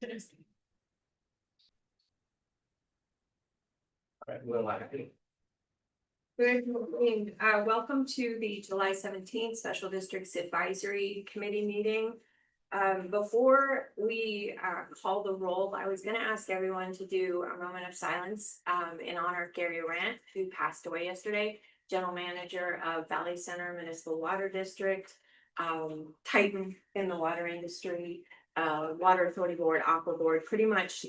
Good morning. Welcome to the July 17th Special Districts Advisory Committee meeting. Before we call the roll, I was going to ask everyone to do a moment of silence in honor of Gary Rant, who passed away yesterday, General Manager of Valley Center Municipal Water District, Titan in the water industry, Water Authority Board, Aqua Board, pretty much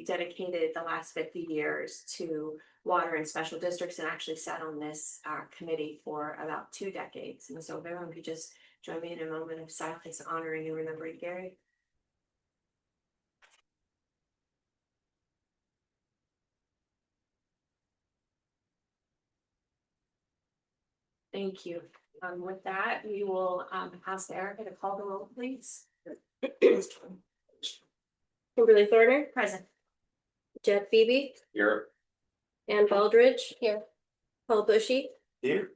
dedicated the last 50 years to water and special districts, and actually sat on this committee for about 2 decades. And so if everyone could just join me in a moment of silence honoring and remembering Gary. Thank you. With that, we will ask Erica to call the roll, please. Kimberly Thorner, Present. Jeff Beebe, Here. Ann Baldridge, here. Paul Bushy, Here.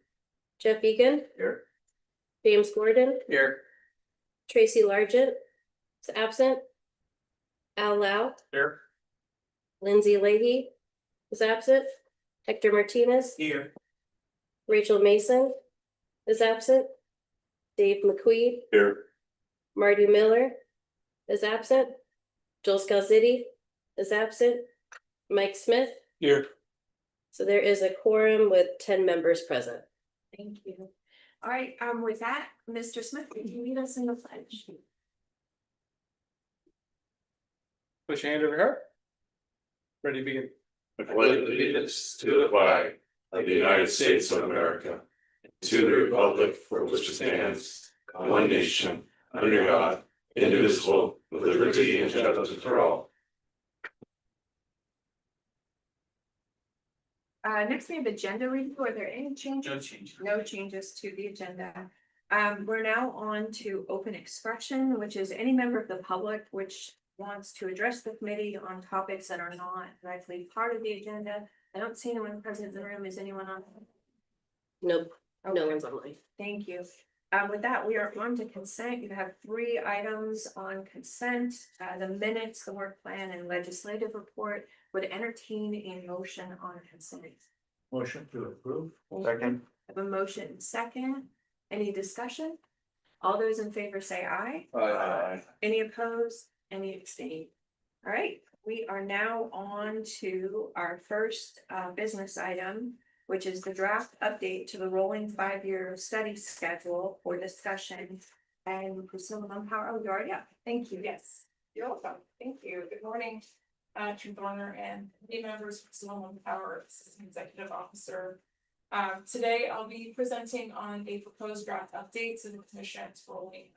Jeff Egan, Here. James Gordon, Here. Tracy Largent is absent. Al Lau, Here. Lindsay Leahy is absent. Hector Martinez, Here. Rachel Mason is absent. Dave McQueen, Here. Marty Miller is absent. Joel Scalzitti is absent. Mike Smith. Here. So there is a quorum with 10 members present. Thank you. All right, with that, Mr. Smith, can you lead us in the pledge? Put your hand over here. Ready to begin. I pledge allegiance to the flag of the United States of America, to the republic for which it stands, one nation, under God, indivisible, with liberty and justice for all. Next we have agenda review. Are there any changes? No change. No changes to the agenda. We're now on to open expression, which is any member of the public which wants to address the committee on topics that are not directly part of the agenda. I don't see anyone present in the room. Is anyone on? Nope, no Okay. one's online. Thank you. With that, we are on to consent. You have 3 items on consent, the minutes, the work plan, and legislative report. Would entertain a motion on consent. Motion to approve. Second. Have a motion and second. Any discussion? All those in favor say aye. Aye. Any opposed? Any abstain? All right, we are now on to our first business item, which is the draft update to the rolling 5-year study schedule for discussion. And Priscilla Mumpower, oh, you already up. Thank you. Yes. You're welcome. Thank you. Good morning, Chief Donner and committee members, Priscilla Mumpower, Assistant Executive Officer. Today I'll be presenting on a proposed draft update to the Commission's rolling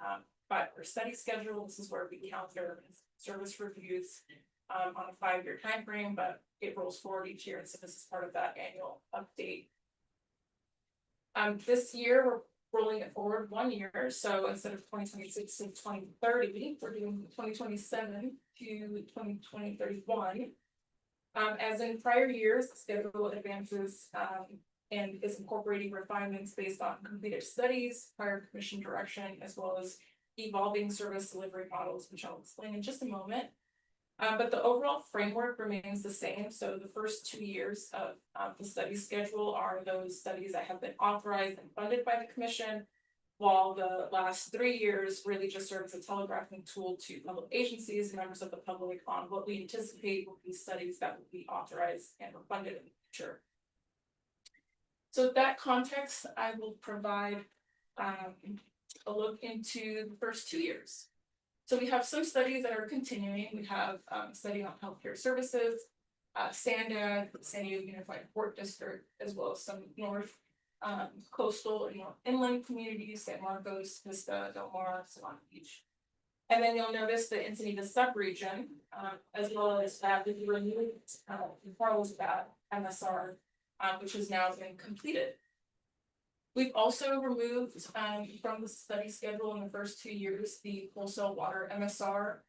5-year study schedule. This is where we counter service reviews on a 5-year time frame, but it rolls forward each year, and so this is part of that annual update. This year we're rolling it forward 1 year, so instead of 2026 to 2030, we're doing 2027 to 2031. As in prior years, the schedule advances and is incorporating refinements based on completed studies, prior commission direction, as well as evolving service delivery models, which I'll explain in just a moment. But the overall framework remains the same. So the first 2 years of the study schedule are those studies that have been authorized and funded by the commission, while the last 3 years really just serve as a telegraphing tool to public agencies and members of the public on what we anticipate will be studies that will be authorized and are funded in the future. So with that context, I will provide a look into the first 2 years. So we have some studies that are continuing. We have study on healthcare services, SANDAG, San Diego Unified Port District, as well as some north coastal and north inland communities, San Marcos, Vista, Del Mar, Solana Beach. And then you'll notice the Encinitas subregion, as well as the renewed Carlsbad MSR, which has now been completed. We've also removed from the study schedule in the first 2 years the wholesale water MSR,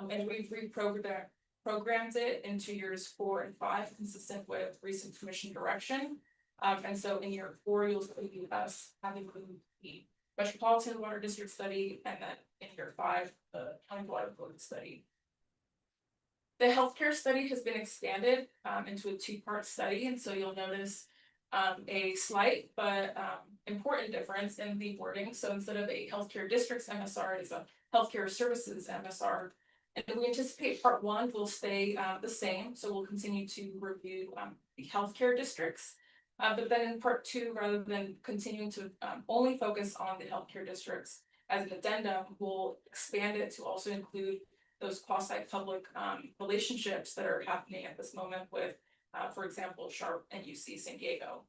and we've reprogrammed it into years 4 and 5, consistent with recent commission direction. And so in year 4, you'll see us having moved the Metropolitan Water District study, and then in year 5, the County Water Authority study. The healthcare study has been expanded into a two-part study, and so you'll notice a slight but important difference in the wording. So instead of a healthcare districts MSR, it is a healthcare services MSR. And we anticipate part one will stay the same, so we'll continue to review the healthcare districts. But then in part two, rather than continuing to only focus on the healthcare districts as an addendum, we'll expand it to also include those quasi-public relationships that are happening at this moment with, for example, Sharp and UC San Diego.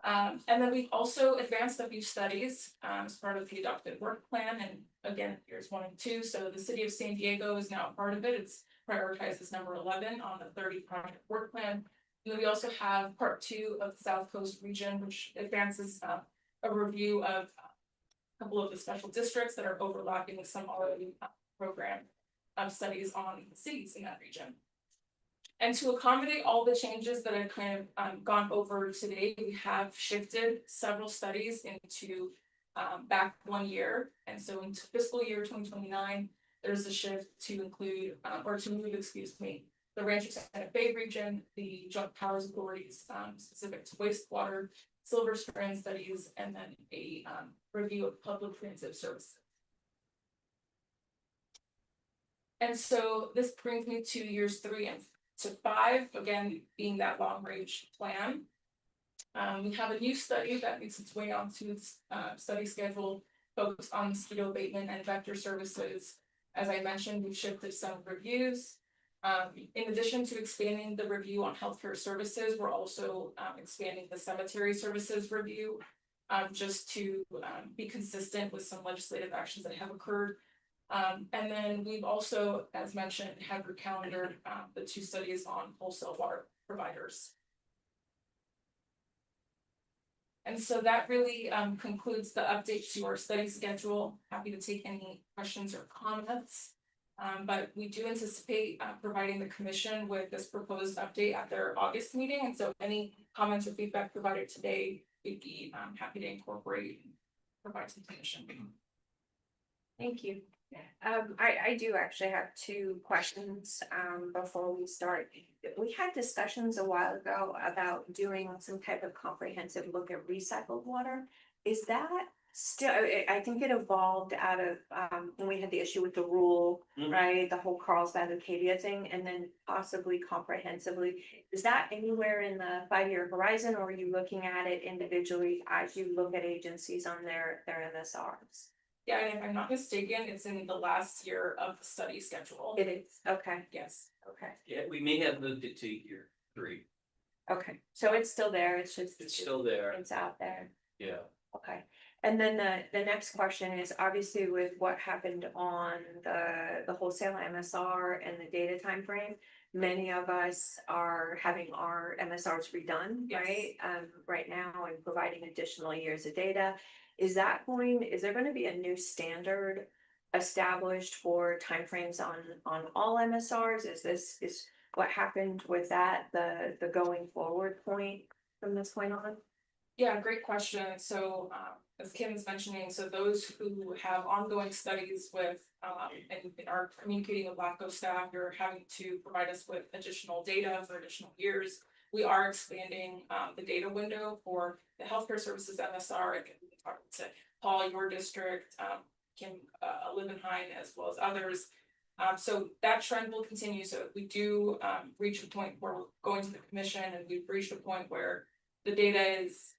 And then we've also advanced a few studies as part of the adopted work plan. And again, here's 1 and 2. So the city of San Diego is now a part of it. It's prioritized as number 11 on the 30 project work plan. And then we also have part 2 of the South Coast region, which advances a review of a couple of the special districts that are overlapping with some already program studies on cities in that region. And to accommodate all the changes that I've kind of gone over today, we have shifted several studies into back 1 year. And so into fiscal year 2029, there's a shift to include, or to move, excuse me, the Rancho Santa Fe region, the Joint Powers Authorities specific to wastewater, Silver Strand studies, and then a review of public transit services. And so this brings me to years 3 and to 5, again, being that long range plan. We have a new study that makes its way onto the study schedule focused on mosquito abatement and vector services. As I mentioned, we've shifted some reviews. In addition to expanding the review on healthcare services, we're also expanding the cemetery services review just to be consistent with some legislative actions that have occurred. And then we've also, as mentioned, have recalendared the 2 studies on wholesale water providers. And so that really concludes the update to our study schedule. Happy to take any questions or comments. But we do anticipate providing the commission with this proposed update at their August meeting. And so any comments or feedback provided today, we'd be happy to incorporate and provide to the commission. Thank you. I do actually have 2 questions before we start. We had discussions a while ago about doing some type of comprehensive look at recycled water. Is that still, I think it evolved out of when we had the issue with the rule, right? The whole Carlsbad Acadia thing, and then possibly comprehensively. Is that anywhere in the 5-year horizon, or are you looking at it individually as you look at agencies on their MSRs? Yeah, and if I'm not mistaken, it's in the last year of the study schedule. It is, okay, Yes. okay, Yeah, we may have moved it to year 3. okay, so it's still there, it's just. It's still there. It's out there, Yeah. okay. And then the next question is obviously with what happened on the wholesale MSR and the data timeframe. Many of us are having our MSRs redone, Yes. right? Right now and providing additional years of data. Is there going to be a new standard established for timeframes on all MSRs? Is what happened with that the going forward point from this point on? Yeah, great question. So as Kim is mentioning, so those who have ongoing studies with and are communicating with LAFCO staff, or having to provide us with additional data for additional years, we are expanding the data window for the healthcare services MSR. And we talked to Paul, your district, Kim Livenheim, as well as others. So that trend will continue. So if we do reach a point where we're going to the commission and we've reached a point where the data is,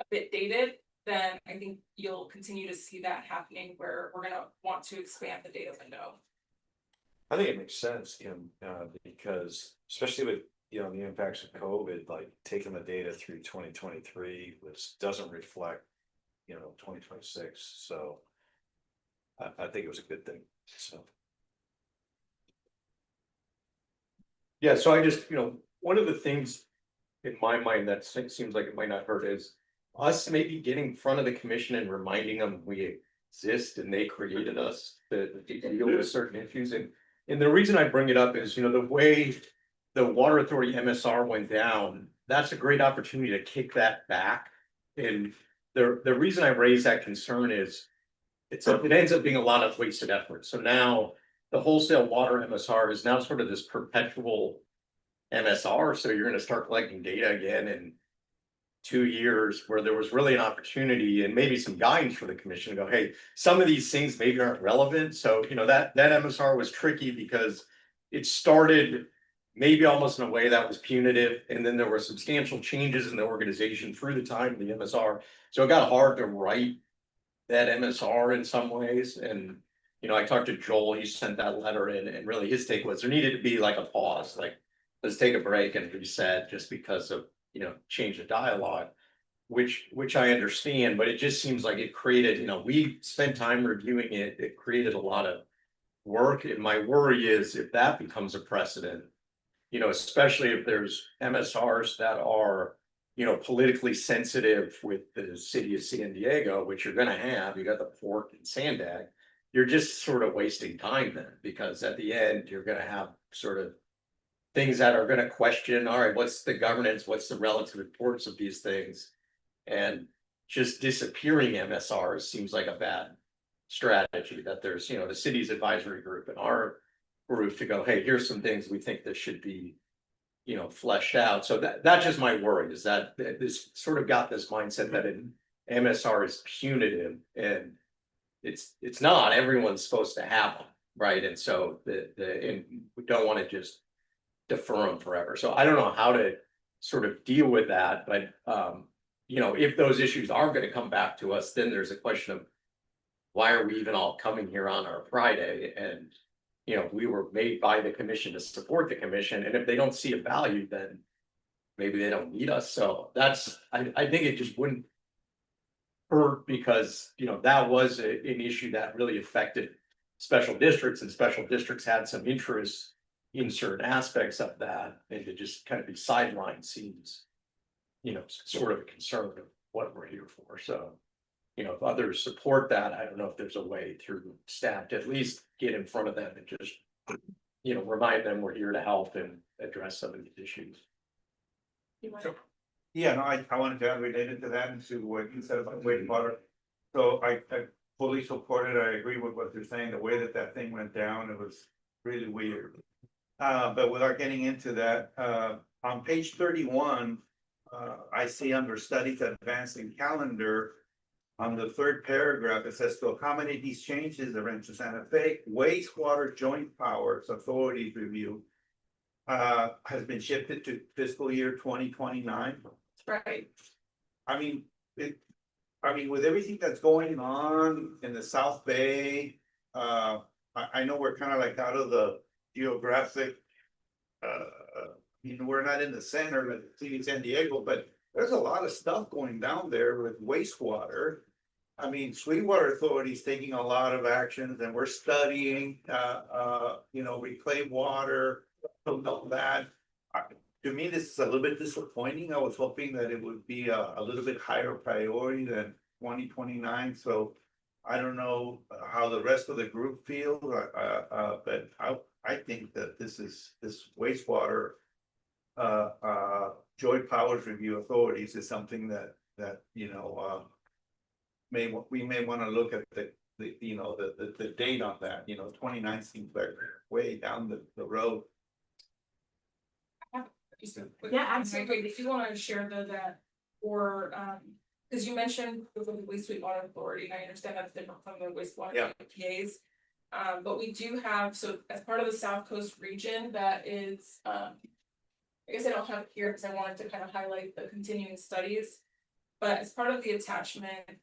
a bit dated, then I think you'll continue to see that happening, where we're gonna want to expand the data window. I think it makes sense, Kim, because especially with, the impacts of COVID, like taking the data through 2023, which doesn't reflect, 2026. So I think it was a good thing, so. Yeah, so I just, one of the things in my mind that seems like it might not hurt is us maybe getting in front of the commission and reminding them we exist and they created us to deal with certain issues. And the reason I bring it up is, the way the Water Authority MSR went down, that's a great opportunity to kick that back. And the reason I raise that concern is it ends up being a lot of wasted effort. So now the wholesale water MSR is now sort of this perpetual MSR, so you're gonna start collecting data again in 2 years, where there was really an opportunity and maybe some guidance for the commission to go, hey, some of these things maybe aren't relevant. So, that MSR was tricky because it started maybe almost in a way that was punitive, and then there were substantial changes in the organization through the time of the MSR. So it got hard to write that MSR in some ways. And, I talked to Joel, he sent that letter in, and really his take was there needed to be like a pause, like, let's take a break and reset just because of, change of dialogue. Which I understand, but it just seems like it created, we spent time reviewing it, it created a lot of work. And my worry is if that becomes a precedent, especially if there's MSRs that are, politically sensitive with the city of San Diego, which you're gonna have, you got the port and SANDAG, you're just sort of wasting time then, because at the end, you're gonna have sort of things that are gonna question, all right, what's the governance, what's the relative importance of these things? And just disappearing MSRs seems like a bad strategy, that there's, the city's advisory group and our group to go, hey, here's some things we think that should be, fleshed out. So that's just my worry, is that this sort of got this mindset that an MSR is punitive, and it's not, everyone's supposed to have them, right? And so and we don't want to just defer them forever. So I don't know how to sort of deal with that, but if those issues are going to come back to us, then there's a question of why are we even all coming here on our Friday? And we were made by the commission to support the commission, and if they don't see a value, then maybe they don't need us. So that's, I think it just wouldn't hurt, because that was an issue that really affected special districts, and special districts had some interest in certain aspects of that, and to just kind of be sidelined seems, sort of a concern of what we're here for. So, if others support that, I don't know if there's a way through staff to at least get in front of them and just, remind them we're here to help and address some of these issues. Yeah, no, I wanted to add related to that and to what you said about wastewater. So I fully support it. I agree with what you're saying. The way that thing went down, it was really weird. But without getting into that, on page 31, I see under studies advancing calendar, on the third paragraph, it says to accommodate these changes, the Rancho Santa Fe wastewater joint powers authority review has been shifted to fiscal year 2029. Right. I mean, with everything that's going on in the South Bay, I know we're kind of like out of the geographic, we're not in the center of the city of San Diego, but there's a lot of stuff going down there with wastewater. I mean, Sweetwater Authority is taking a lot of actions, and we're studying, reclaimed water, all that. To me, this is a little bit disappointing. I was hoping that it would be a little bit higher priority than 2029. So I don't know how the rest of the group feels, but I think that this wastewater joint powers review authorities is something that we may want to look at the date on that. 29 seems like way down the road. Yeah, absolutely. If you want to share that, or because you mentioned the wastewater authority, and I understand that's different from the wastewater PAs. But we do have, so as part of the South Coast region, that is, I guess I don't have it here because I wanted to kind of highlight the continuing studies. But as part of the attachment,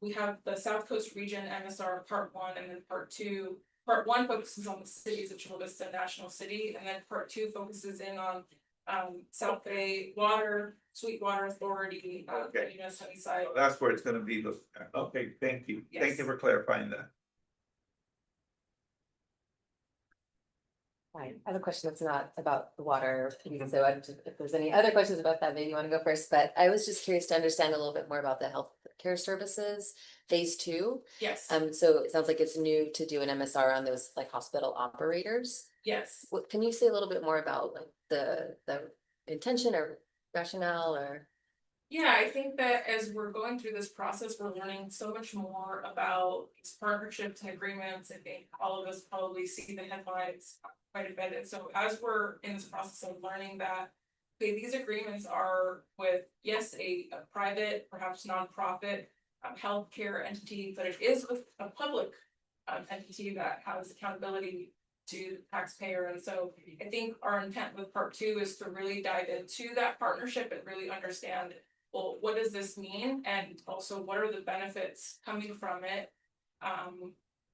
we have the South Coast region MSR part 1, and then part 2. Part 1 focuses on the cities of Chula Vista National City, and then part 2 focuses in on South Bay Water, Sweetwater Authority, Sunnyside. That's where it's going to be. Okay, thank you. Yes. Thank you for clarifying that. I have a question that's not about the water, so if there's any other questions about that, maybe you want to go first, but I was just curious to understand a little bit more about the healthcare services, phase 2. Yes. So it sounds like it's new to do an MSR on those like hospital operators. Yes. Can you say a little bit more about like the intention or rationale or? Yeah, I think that as we're going through this process, we're learning so much more about these partnerships and agreements. I think all of us probably see the headlines quite a bit, and so as we're in this process of learning that. Okay, these agreements are with, yes, a private, perhaps nonprofit, healthcare entity, but it is with a public. Entity that has accountability to the taxpayer, and so I think our intent with part two is to really dive into that partnership and really understand. Well, what does this mean? And also, what are the benefits coming from it?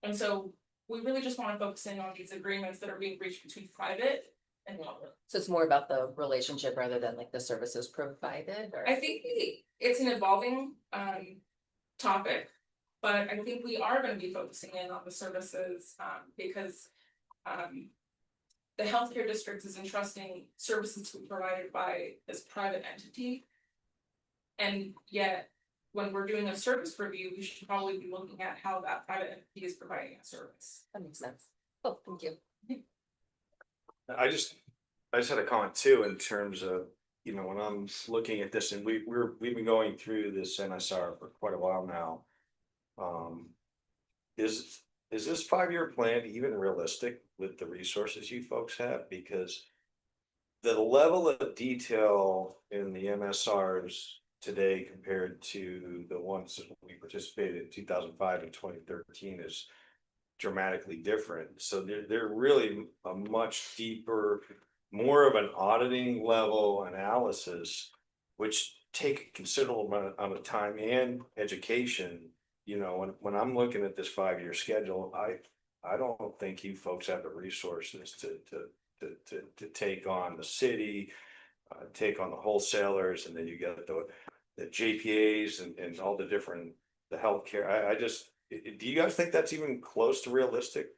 And so we really just want to focus in on these agreements that are being reached between private and public. So it's more about the relationship rather than like the services provided, or? I think it's an evolving topic, but I think we are gonna be focusing in on the services because the healthcare district is entrusting services to be provided by this private entity. And yet, when we're doing a service review, we should probably be looking at how that private entity is providing a service. That makes sense. Oh, thank you. I just had a comment too, in terms of, you know, when I'm looking at this, and we've been going through this MSR for quite a while now. Is this 5-year plan even realistic with the resources you folks have? Because the level of detail in the MSRs today compared to the ones that we participated in 2005 and 2013 is dramatically different. So they're really a much deeper, more of an auditing level analysis, which take a considerable amount of time and education. You know, when I'm looking at this 5-year schedule, I don't think you folks have the resources to take on the city, take on the wholesalers, and then you get the JPAs and all the different, the healthcare. I just, do you guys think that's even close to realistic?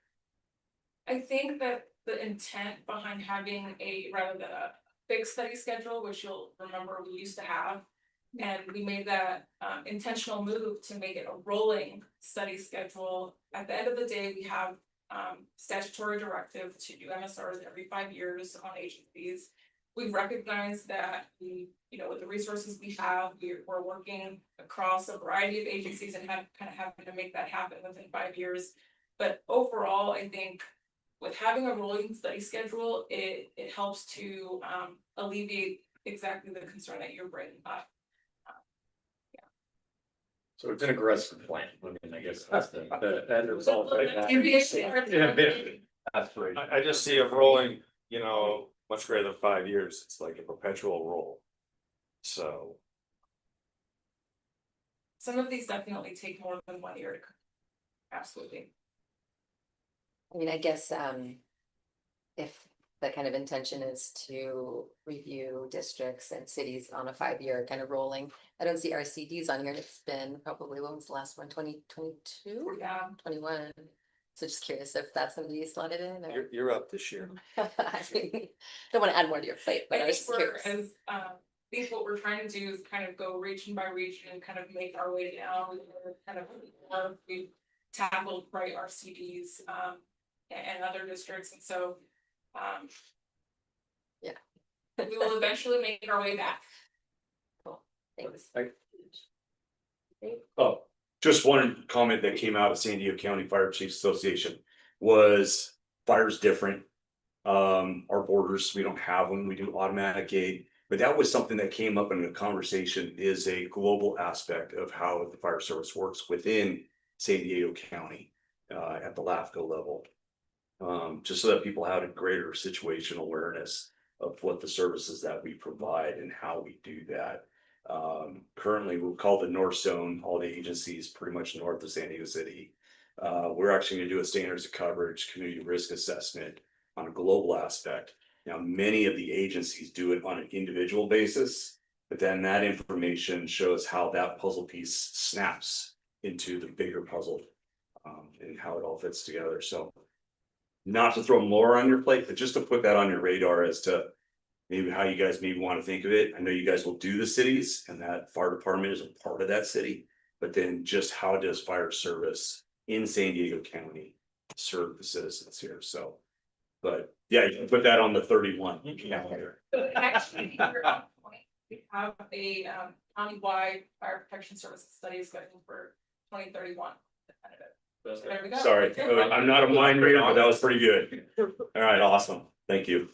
I think that the intent behind having a rather than a fixed study schedule, which you'll remember we used to have. And we made that intentional move to make it a rolling study schedule. At the end of the day, we have statutory directive to do MSRs every 5 years on agencies. We recognize that we, you know, with the resources we have, we're working across a variety of agencies and having to make that happen within 5 years. But overall, I think with having a rolling study schedule, it helps to alleviate exactly the concern that you're bringing up. So it's an aggressive plan. I mean, I guess that's the end result, right? Ambition. That's right. I just see it rolling, you know, much greater than 5 years. It's like a perpetual roll. So. Some of these definitely take more than 1 year to complete. Absolutely. I mean, I guess, if the kind of intention is to review districts and cities on a 5-year kind of rolling, I don't see RCDs on here, and it's been probably, when was the last one, 2022? Yeah. 21, so just curious if that's gonna be slotted in, or? You're up this year. Don't wanna add more to your plate, but I I was think just we're curious. as I think what we're trying to do is kind of go region by region and kind of make our way down, kind of we've tackled right RCDs and other districts, and so Yeah. we will eventually make our way back. Thanks. Oh, just one comment that came out of San Diego County Fire Chiefs Association was fire's different. Our borders, we don't have them, we do automatic aid, but that was something that came up in the conversation, is a global aspect of how the fire service works within San Diego County at the LAFCO level. Just so that people have a greater situational awareness of what the services that we provide and how we do that. Currently, we'll call the North Zone, all the agencies pretty much north of San Diego City. We're actually gonna do a standards of coverage, community risk assessment on a global aspect. Now, many of the agencies do it on an individual basis, but then that information shows how that puzzle piece snaps into the bigger puzzle, and how it all fits together. So not to throw more on your plate, but just to put that on your radar as to maybe how you guys maybe want to think of it. I know you guys will do the cities, and that fire department is a part of that city, but then just how does fire service in San Diego County serve the citizens here? So, but yeah, you can put that on the 31 calendar. So actually, you're on point. We have a countywide fire protection services study scheduled for 2031. There we go. Sorry, I'm not a mind reader, but that was pretty good. All right, awesome. Thank you.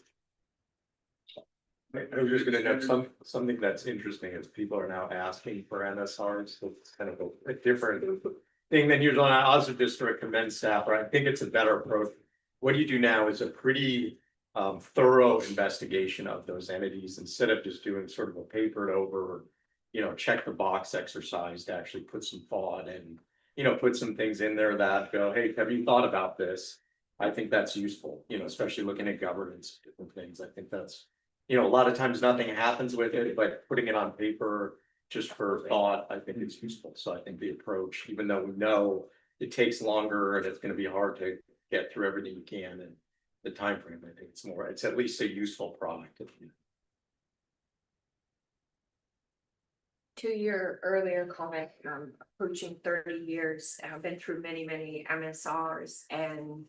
I was just gonna note something that's interesting is people are now asking for NSRs, so it's kind of a different thing than usual. And I also just sort of commend staff, or I think it's a better approach. What you do now is a pretty thorough investigation of those entities instead of just doing sort of a papered over, check the box exercise to actually put some thought and, put some things in there that go, hey, have you thought about this? I think that's useful, especially looking at governance, different things. I think that's, a lot of times nothing happens with it, but putting it on paper just for thought, I think is useful. So I think the approach, even though we know it takes longer and it's going to be hard to get through everything you can and the time frame, I think it's at least a useful product. To your earlier comment, approaching 30 years, I've been through many MSRs, and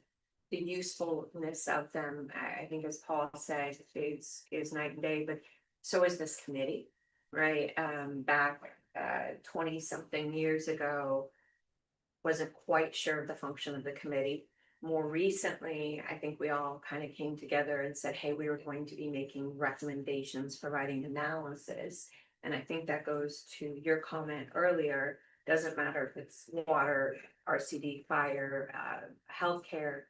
the usefulness of them, I think as Paul said, is night and day, but so is this committee, right? Back 20 something years ago, wasn't quite sure of the function of the committee. More recently, I think we all kind of came together and said, hey, we were going to be making recommendations, providing analysis. And I think that goes to your comment earlier, doesn't matter if it's water, RCD, fire, healthcare,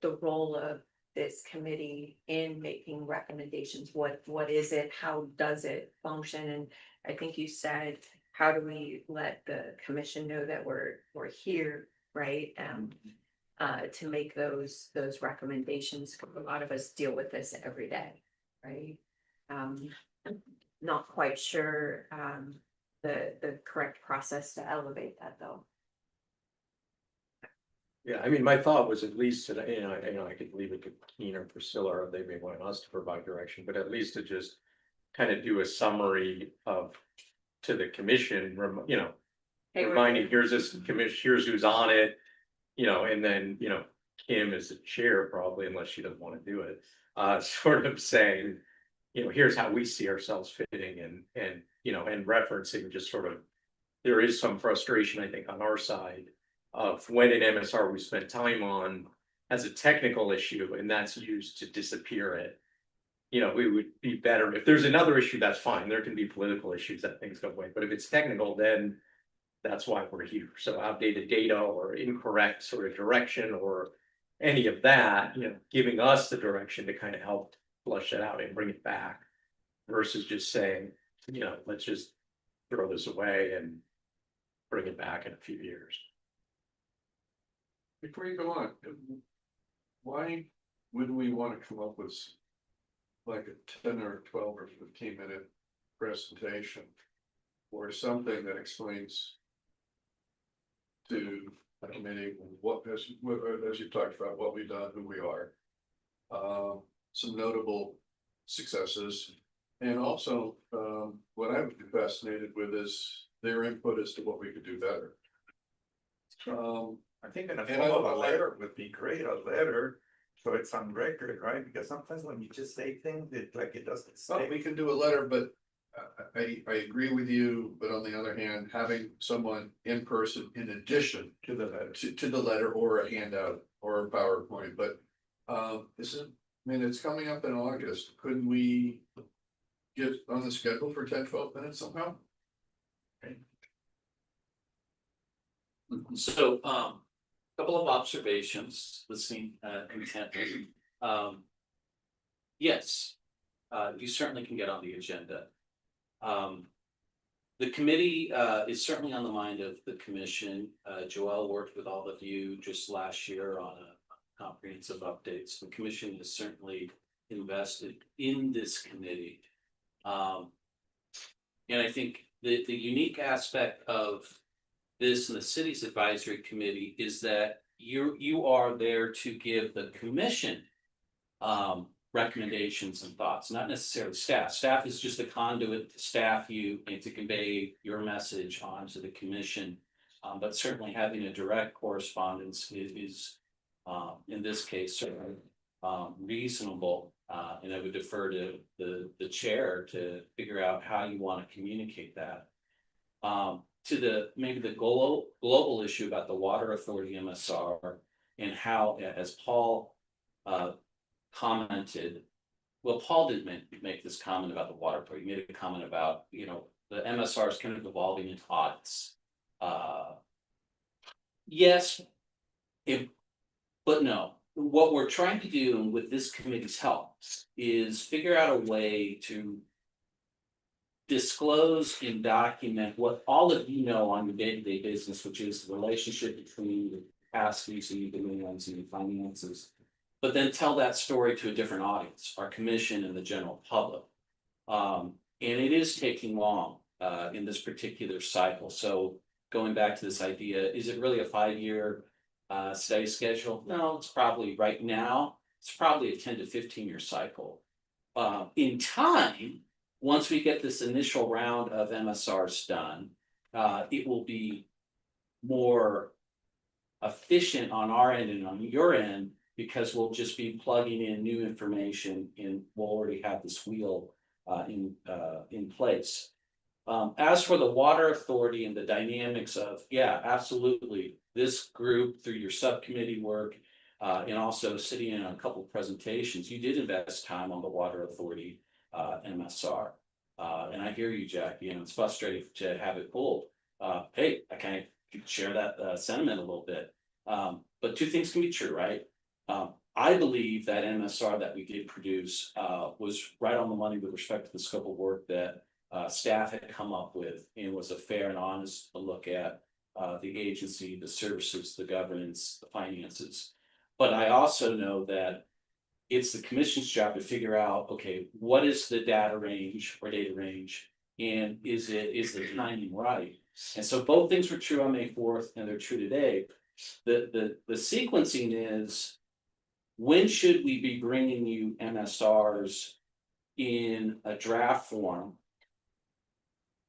the role of this committee in making recommendations. What is it? How does it function? And I think you said, how do we let the commission know that we're here, right? To make those recommendations. A lot of us deal with this every day, right? Not quite sure the correct process to elevate that though. Yeah, I mean, my thought was at least to, I could leave it to Keen or Priscilla, or they may want us to provide direction, but at least to just kind of do a summary to the commission, Hey, reminding, here's this commission, here's who's on it, and then, Kim is the chair probably, unless she doesn't want to do it, sort of saying, here's how we see ourselves fitting and referencing just sort of, there is some frustration, I think, on our side of when an MSR we spent time on as a technical issue, and that's used to disappear it. We would be better if there's another issue, that's fine. There can be political issues that things go away, but if it's technical, then that's why we're here. So outdated data or incorrect sort of direction or any of that, giving us the direction to kind of help flush it out and bring it back versus just saying, let's just throw this away and bring it back in a few years. Before you go on, why wouldn't we want to come up with like a 10 or 12 or 15-minute presentation or something that explains to the committee what, as you talked about, what we've done, who we are, some notable successes, and also what I would be fascinated with is their input as to what we could do better. I think in the form of a letter would be great, a letter, so it's on record, right? Because sometimes when you just say things, it doesn't Well, stay. we can do a letter, but I agree with you, but on the other hand, having someone in person in addition to the letter, to the letter or a handout or a PowerPoint, but it's coming up in August. Couldn't we get on the schedule for 10-12 minutes somehow? So, couple of observations, listening intently. Yes, you certainly can get on the agenda. The committee is certainly on the mind of the commission. Joelle worked with all of you just last year on a comprehensive updates. The commission is certainly invested in this committee. And I think the unique aspect of this and the city's advisory committee is that you are there to give the commission recommendations and thoughts, not necessarily staff. Staff is just a conduit to staff you and to convey your message onto the commission. But certainly having a direct correspondence is in this case certainly reasonable. And I would defer to the chair to figure out how you want to communicate that. To the, maybe the global issue about the Water Authority MSR and how, as Paul commented, well, Paul did make this comment about the water authority. He made a comment about, you know, the MSR is kind of evolving into audits. Yes, but no. What we're trying to do, and with this committee's help, is figure out a way to disclose and document what all of you know on your day-to-day business, which is the relationship between the capacities and the demands and the finances. But then tell that story to a different audience, our commission and the general public. And it is taking long in this particular cycle. So going back to this idea, is it really a 5-year study schedule? No, it's probably right now, it's probably a 10 to 15-year cycle. In time, once we get this initial round of MSRs done, it will be more efficient on our end and on your end, because we'll just be plugging in new information and we'll already have this wheel in place. As for the Water Authority and the dynamics of, yeah, absolutely, this group through your subcommittee work and also sitting in on a couple of presentations, you did invest time on the Water Authority MSR. And I hear you, Jack, you know, it's frustrating to have it pulled. Hey, I kind of share that sentiment a little bit. But two things can be true, right? I believe that MSR that we did produce was right on the money with respect to the scope of work that staff had come up with, and was a fair and honest look at the agency, the services, the governance, the finances. But I also know that it's the commission's job to figure out, okay, what is the data range, and is the timing right? And so both things were true on May 4th, and they're true today. The sequencing is, when should we be bringing you MSRs in a draft form,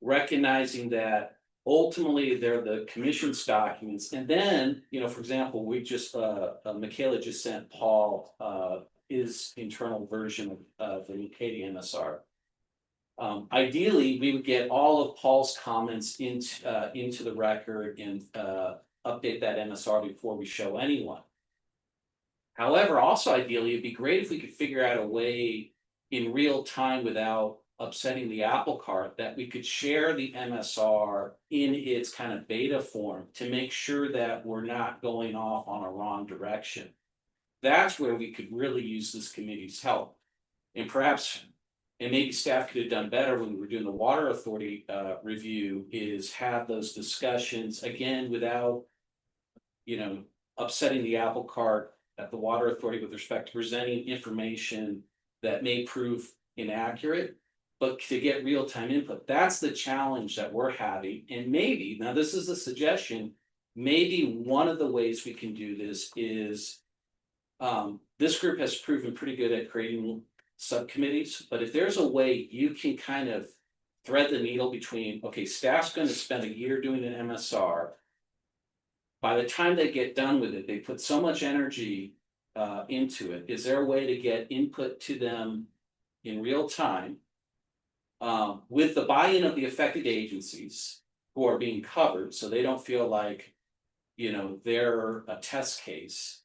recognizing that ultimately they're the commission's documents. And then, you know, for example, we just Michaela just sent Paul his internal version of the Katie MSR. Ideally, we would get all of Paul's comments into the record and update that MSR before we show anyone. However, also ideally, it'd be great if we could figure out a way in real time without upsetting the apple cart, that we could share the MSR in its kind of beta form to make sure that we're not going off on a wrong direction. That's where we could really use this committee's help. And perhaps, and maybe staff could have done better when we were doing the Water Authority review, is have those discussions again without, you know, upsetting the apple cart at the Water Authority with respect to presenting information that may prove inaccurate, but to get real-time input. That's the challenge that we're having. And maybe, now this is a suggestion, maybe one of the ways we can do this is, this group has proven pretty good at creating subcommittees, but if there's a way you can kind of thread the needle between, okay, staff's going to spend a year doing an MSR. By the time they get done with it, they put so much energy into it. Is there a way to get input to them in real time with the buy-in of the affected agencies who are being covered, so they don't feel like, you know, they're a test case?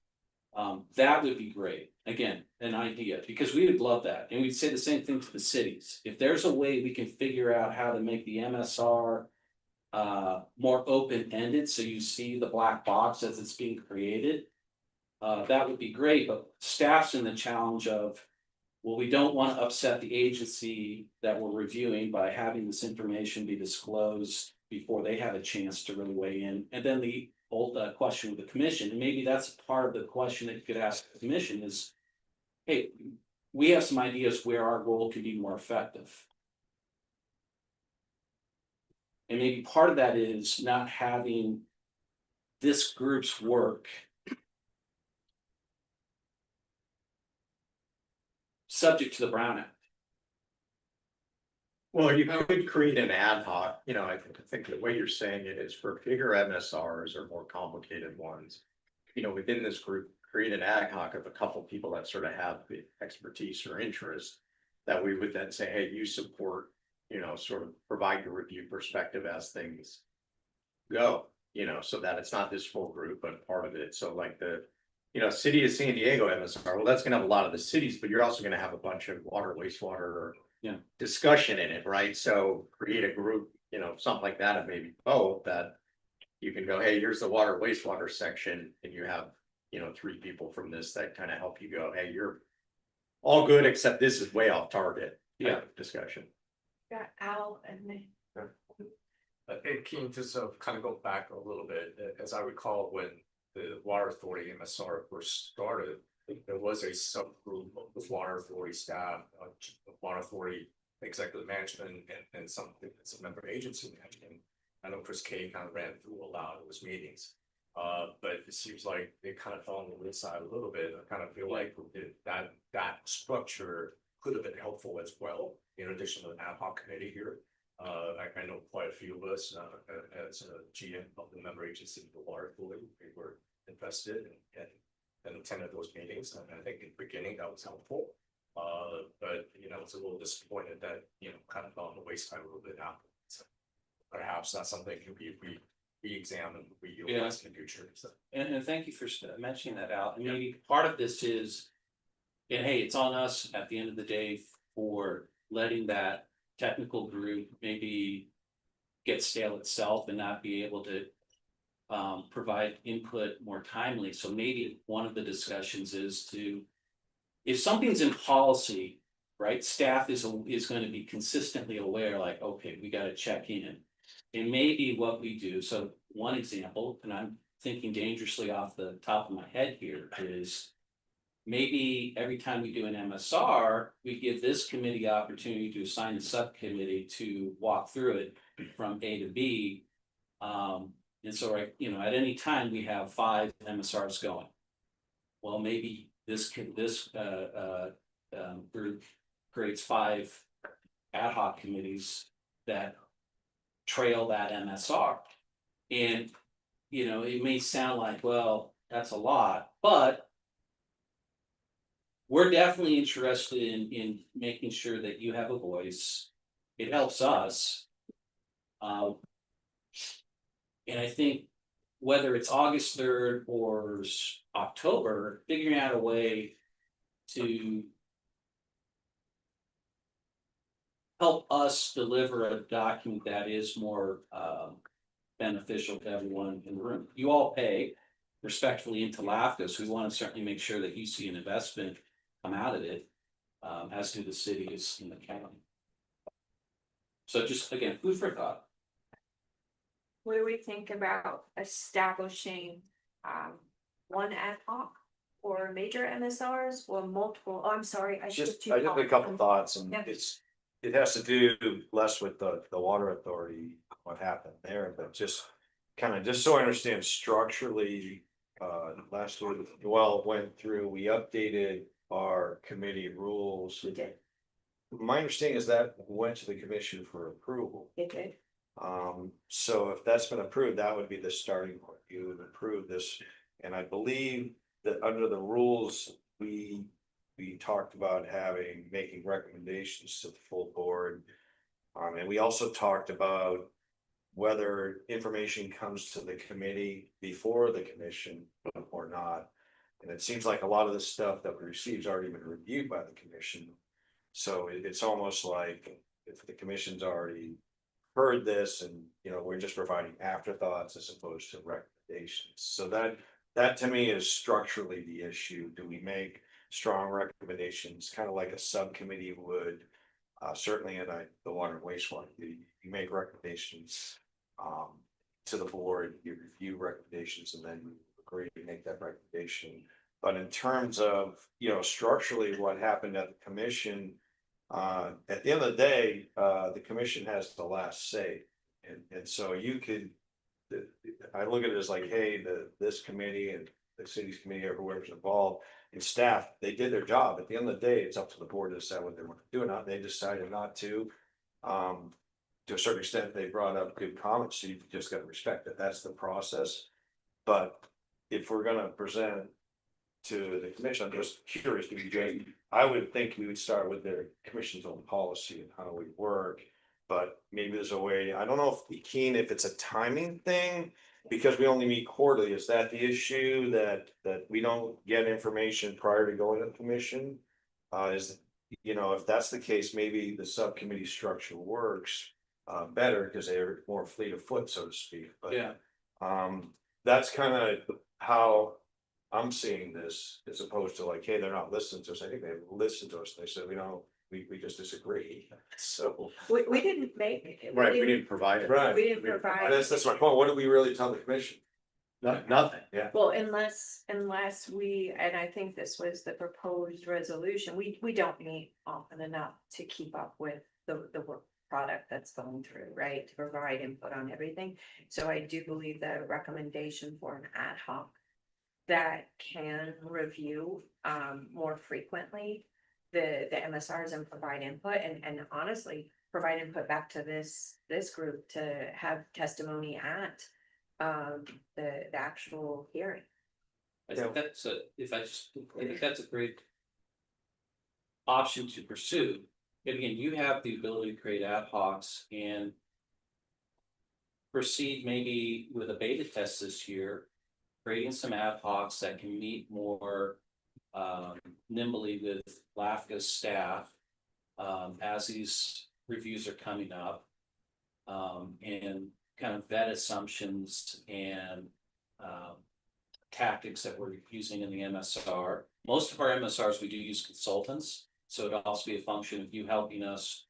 That would be great. Again, an idea, because we would love that. And we'd say the same thing to the cities. If there's a way we can figure out how to make the MSR more open-ended, so you see the black box as it's being created, that would be great. But staff's in the challenge of, well, we don't want to upset the agency that we're reviewing by having this information be disclosed before they have a chance to really weigh in. And then the old question with the commission, and maybe that's part of the question that you could ask the commission is, hey, we have some ideas where our role could be more effective. And maybe part of that is not having this group's work subject to the Brown Act. Well, you could create an ad hoc, you know, I think the way you're saying it is for bigger MSRs or more complicated ones. You know, within this group, create an ad hoc of a couple people that sort of have the expertise or interest, that we would then say, hey, you support, you know, sort of provide your review perspective as things go, you know, so that it's not this full group, but part of it. So like the, you know, city of San Diego MSR, well, that's gonna have a lot of the cities, but you're also gonna have a bunch of water, wastewater. Yeah. Discussion in it, right? So create a group, you know, something like that, and maybe both that. You can go, hey, here's the water wastewater section, and you have, you know, 3 people from this that kind of help you go, hey, you're. All good, except this is way off target. Yeah. Discussion. Got Al and me. And Keen, just to kind of go back a little bit, as I recall, when the Water Authority MSR first started, there was a subgroup of the Water Authority staff, Water Authority executive management, and some member agency management. I know Chris Kay kind of ran through a lot of those meetings. But it seems like they kind of fell on the wayside a little bit. I kind of feel like that structure could have been helpful as well, in addition to the ad hoc committee here. I know quite a few of us, as a GM of the member agency of the Water Authority, we were invested and attended those meetings, and I think in the beginning that was helpful. But you know, it's a little disappointed that, you know, kind of fell on the wayside a little bit now. So perhaps that's something we examine, we utilize in the future. So. And thank you for mentioning that, Al. And maybe part of this is, and hey, it's on us at the end of the day for letting that technical group maybe get stale itself and not be able to provide input more timely. So maybe one of the discussions is to, if something's in policy, right, staff is going to be consistently aware, like, okay, we got to check in. And maybe what we do, so one example, and I'm thinking dangerously off the top of my head here, is maybe every time we do an MSR, we give this committee opportunity to assign a subcommittee to walk through it from A to B. And so, right, you know, at any time we have 5 MSRs going. Well, maybe this group creates 5 ad hoc committees that trail that MSR. And, you know, it may sound like, well, that's a lot, but we're definitely interested in making sure that you have a voice. It helps us. And I think whether it's August 3rd or October, figuring out a way to help us deliver a document that is more beneficial to everyone in the room. You all pay respectfully into LAFCO, so we want to certainly make sure that you see an investment come out of it, as do the cities in the county. So just again, food for thought. What do we think about establishing one ad hoc or major MSRs or multiple? Oh, I'm sorry, I should. I just a couple thoughts, and Yeah. it has to do less with the water authority, what happened there, but just kind of, just so I understand structurally. Last year, went through, we updated our committee rules. We did. My understanding is that went to the commission for approval. It did. So if that's been approved, that would be the starting point. You would approve this, and I believe that under the rules, we talked about making recommendations to the full board. And we also talked about whether information comes to the committee before the commission or not. And it seems like a lot of the stuff that we receive has already been reviewed by the commission. So it's almost like if the commission's already heard this, and you know, we're just providing afterthoughts as opposed to recommendations. So that to me is structurally the issue. Do we make strong recommendations, kind of like a subcommittee would? Certainly in the water and wastewater, you make recommendations to the board, you review recommendations, and then you agree to make that recommendation. But in terms of, you know, structurally what happened at the commission, at the end of the day, the commission has the last say. And so you could, I look at it as like, hey, this committee and the city's committee or whoever's involved and staff, they did their job. At the end of the day, it's up to the board to decide what they want to do or not. They decided not to. To a certain extent, they brought up good comments, so you've just got to respect that. That's the process. But if we're gonna present to the commission, I'm just curious, I would think we would start with their commission's own policy and how we work. But maybe there's a way, I don't know if it's a timing thing, because we only meet quarterly, is that the issue that we don't get information prior to going to the commission? Is, if that's the case, maybe the subcommittee structure works better because they're more fleet of foot, so to speak, but. Yeah. That's kind of how I'm seeing this, as opposed to like, hey, they're not listening to us. I think they listened to us. They said, we just disagree. So. We didn't make it. Right, we didn't provide it. Right. We didn't provide. That's my point. What do we really tell the commission? Nothing. Yeah. Well, unless we, and I think this was the proposed resolution, we don't meet often enough to keep up with the work product that's going through, right? To provide input on everything. So I do believe that a recommendation for an ad hoc that can review more frequently the MSRs and provide input and honestly provide input back to this group to have testimony at the actual hearing. I think that's I think that's a great option to pursue. And again, you have the ability to create ad hocs and proceed maybe with a beta test this year, creating some ad hocs that can meet more nimbly with LAFCO's staff as these reviews are coming up, and kind of vet assumptions and tactics that we're using in the MSR. Most of our MSRs, we do use consultants. So it'll also be a function of you helping us,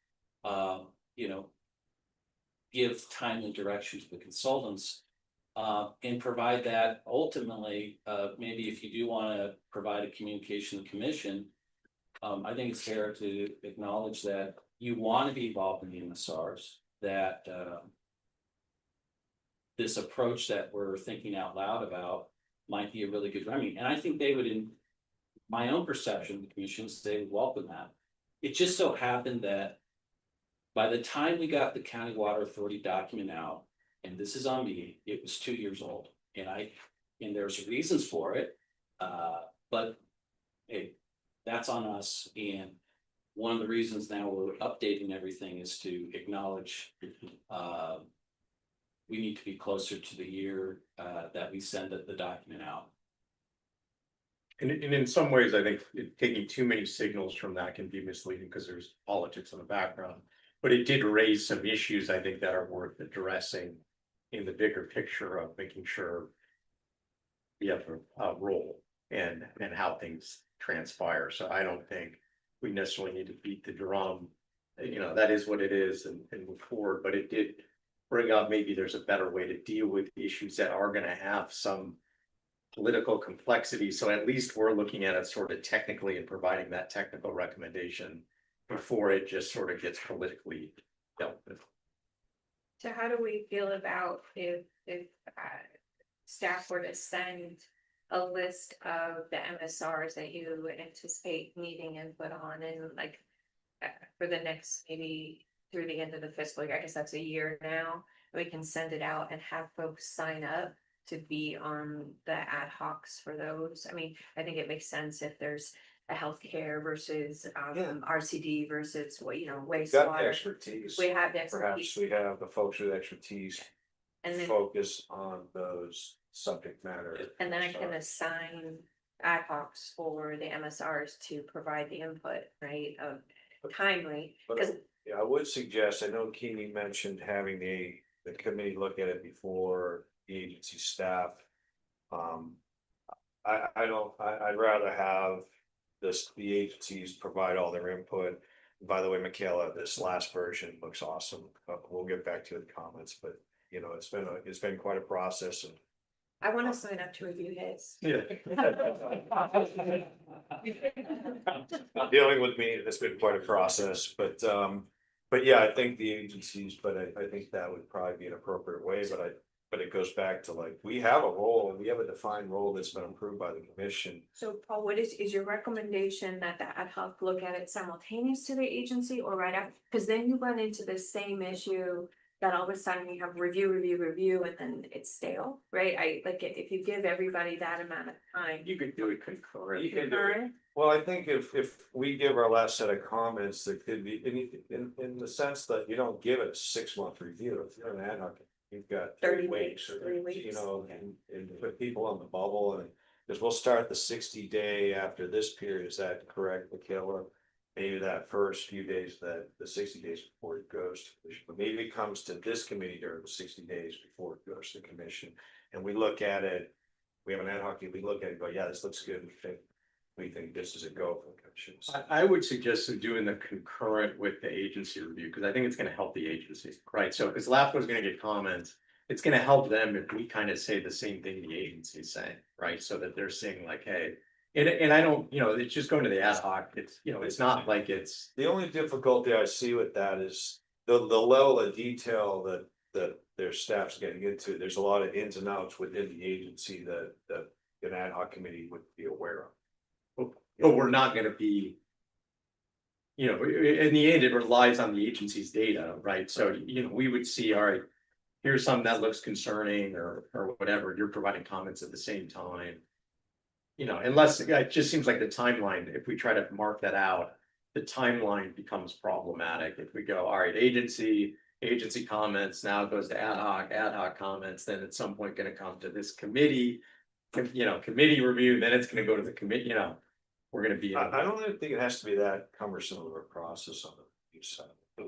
give timely direction to the consultants. And provide that ultimately, maybe if you do want to provide a communication to the commission, I think it's fair to acknowledge that you want to be involved in the MSRs, that this approach that we're thinking out loud about might be a really good remedy. And I think they would, in my own perception, the commissions, they would welcome that. It just so happened that by the time we got the County Water Authority document out, and this is on me, it was 2 years old, and there's reasons for it, but hey, that's on us. And one of the reasons now we're updating everything is to acknowledge we need to be closer to the year that we send the document out. And in some ways, I think taking too many signals from that can be misleading because there's politics in the background. But it did raise some issues, I think, that are worth addressing in the bigger picture of making sure we have a role and how things transpire. So I don't think we necessarily need to beat the drum. That is what it is and move forward. But it did bring up maybe there's a better way to deal with issues that are going to have some political complexity. So at least we're looking at it sort of technically and providing that technical recommendation before it just sort of gets politically dealt with. So how do we feel about if staff were to send a list of the MSRs that you anticipate needing input on and for the next maybe through the end of the fiscal year? I guess that's a year now. We can send it out and have folks sign up to be on the ad hocs for those. I mean, I think it makes sense if there's a healthcare versus RCD versus Got the wastewater. expertise. We have the Perhaps expertise. we have the folks with expertise And then, focus on those subject matter. and then I can assign ad hocs for the MSRs to provide the input, right, of timely, But because I would suggest, I know Keeney mentioned having the committee look at it before the agency staff. I'd rather have the agencies provide all their input. By the way, Michaela, this last version looks awesome. We'll get back to the comments, but it's been quite a process and. I want to sign up to review his. Yeah. Dealing with me, it's been quite a process, but yeah, I think the agencies, but I think that would probably be an appropriate way, but it goes back to we have a role, we have a defined role that's been approved by the commission. So Paul, what is your recommendation that the ad hoc look at it simultaneous to the agency or right after? Because then you run into the same issue that all of a sudden you have review, and then it's stale, right? I like it, if you give everybody that amount of time. You could do it concurrent. You can do it. Concurrent, Well, I think if we give our last set of comments, there could be in the sense that you don't give it a 6-month review. If you're an ad hoc, you've got 30 3 weeks or 3 weeks. you know, and put people on the bubble and because we'll start the 60-day after this period. Is that correct, Michaela? Maybe that first few days, that the 60 days before it goes to commission, but maybe it comes to this committee during the 60 days before it goes to commission. And we look at it, we have an ad hoc, we look at it, and go, yeah, this looks good, we think this is a go for the commission. I would suggest doing the concurrent with the agency review, because I think it's gonna help the agencies, right? So, because LAFCO is gonna get comments, it's gonna help them if we kind of say the same thing the agency's saying, right? So that they're saying like, hey, and I don't, it's just going to the ad hoc, it's, it's not like it's. The only difficulty I see with that is the level of detail that their staff's getting into. There's a lot of ins and outs within the agency that an ad hoc committee would be aware of. But we're not gonna be. In the end, it relies on the agency's data, right? So, we would see, all right, here's something that looks concerning or whatever, you're providing comments at the same time. Unless, it just seems like the timeline, if we try to mark that out, the timeline becomes problematic. If we go, all right, agency comments, now it goes to ad hoc comments, then at some point gonna come to this committee. Committee review, then it's gonna go to the committee, we're gonna be. I don't think it has to be that cumbersome of a process on the review side. I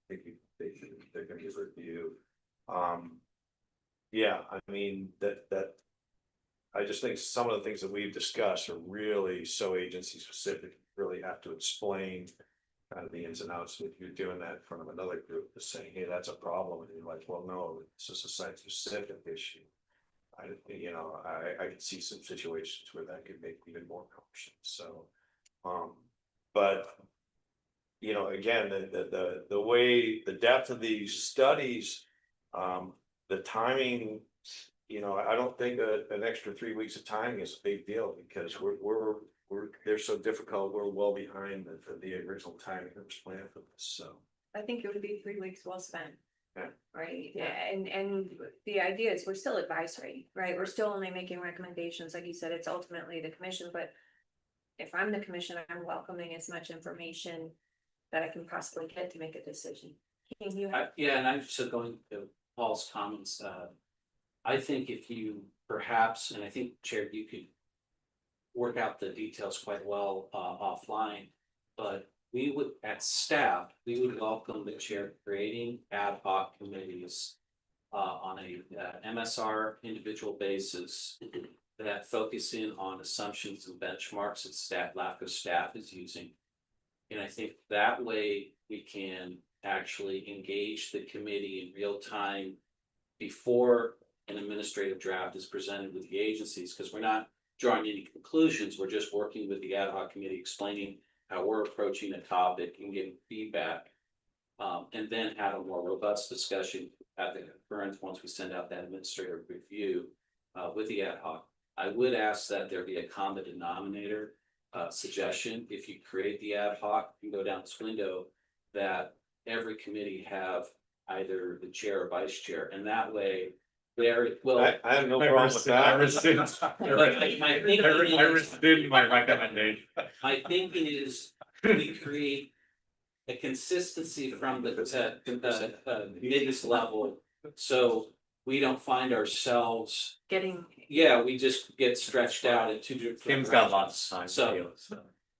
think they're gonna give review. Yeah, I mean, that I just think some of the things that we've discussed are really so agency specific, you really have to explain kind of the ins and outs. If you're doing that in front of another group, just saying, hey, that's a problem, and you're like, well, no, it's just a site specific issue. I could see some situations where that could make even more cumbersome. So, but again, the way the depth of these studies, the timing, I don't think an extra 3 weeks of timing is a big deal because they're so difficult. We're well behind the original timing that was planned for this. So I think it would be 3 weeks well spent. Yeah. Right, yeah, and the idea is we're still advisory, right? We're still only making recommendations, like you said, it's ultimately the commission, but. If I'm the commission, I'm welcoming as much information that I can possibly get to make a decision. Can you have? Yeah, and I'm just going to Paul's comments, I think if you perhaps, and I think Chair, you could. Work out the details quite well offline, but we would, at staff, we would welcome the chair creating ad hoc committees. On a MSR individual basis that focus in on assumptions and benchmarks that LAFCO staff is using. And I think that way we can actually engage the committee in real time before an administrative draft is presented with the agencies, because we're not drawing any conclusions. We're just working with the ad hoc committee, explaining how we're approaching a topic and getting feedback. And then have a more robust discussion at the concurrence once we send out that administrative review with the ad hoc. I would ask that there be a common denominator suggestion. If you create the ad hoc, you go down this window, that every committee have either the chair or vice chair, and that way very well. I have no problem with that. I rescind my recommendation. My thinking is we create a consistency from the committee's level, so we don't find ourselves. Getting, Yeah, we just get stretched out at two different. Kim's got lots of time. So.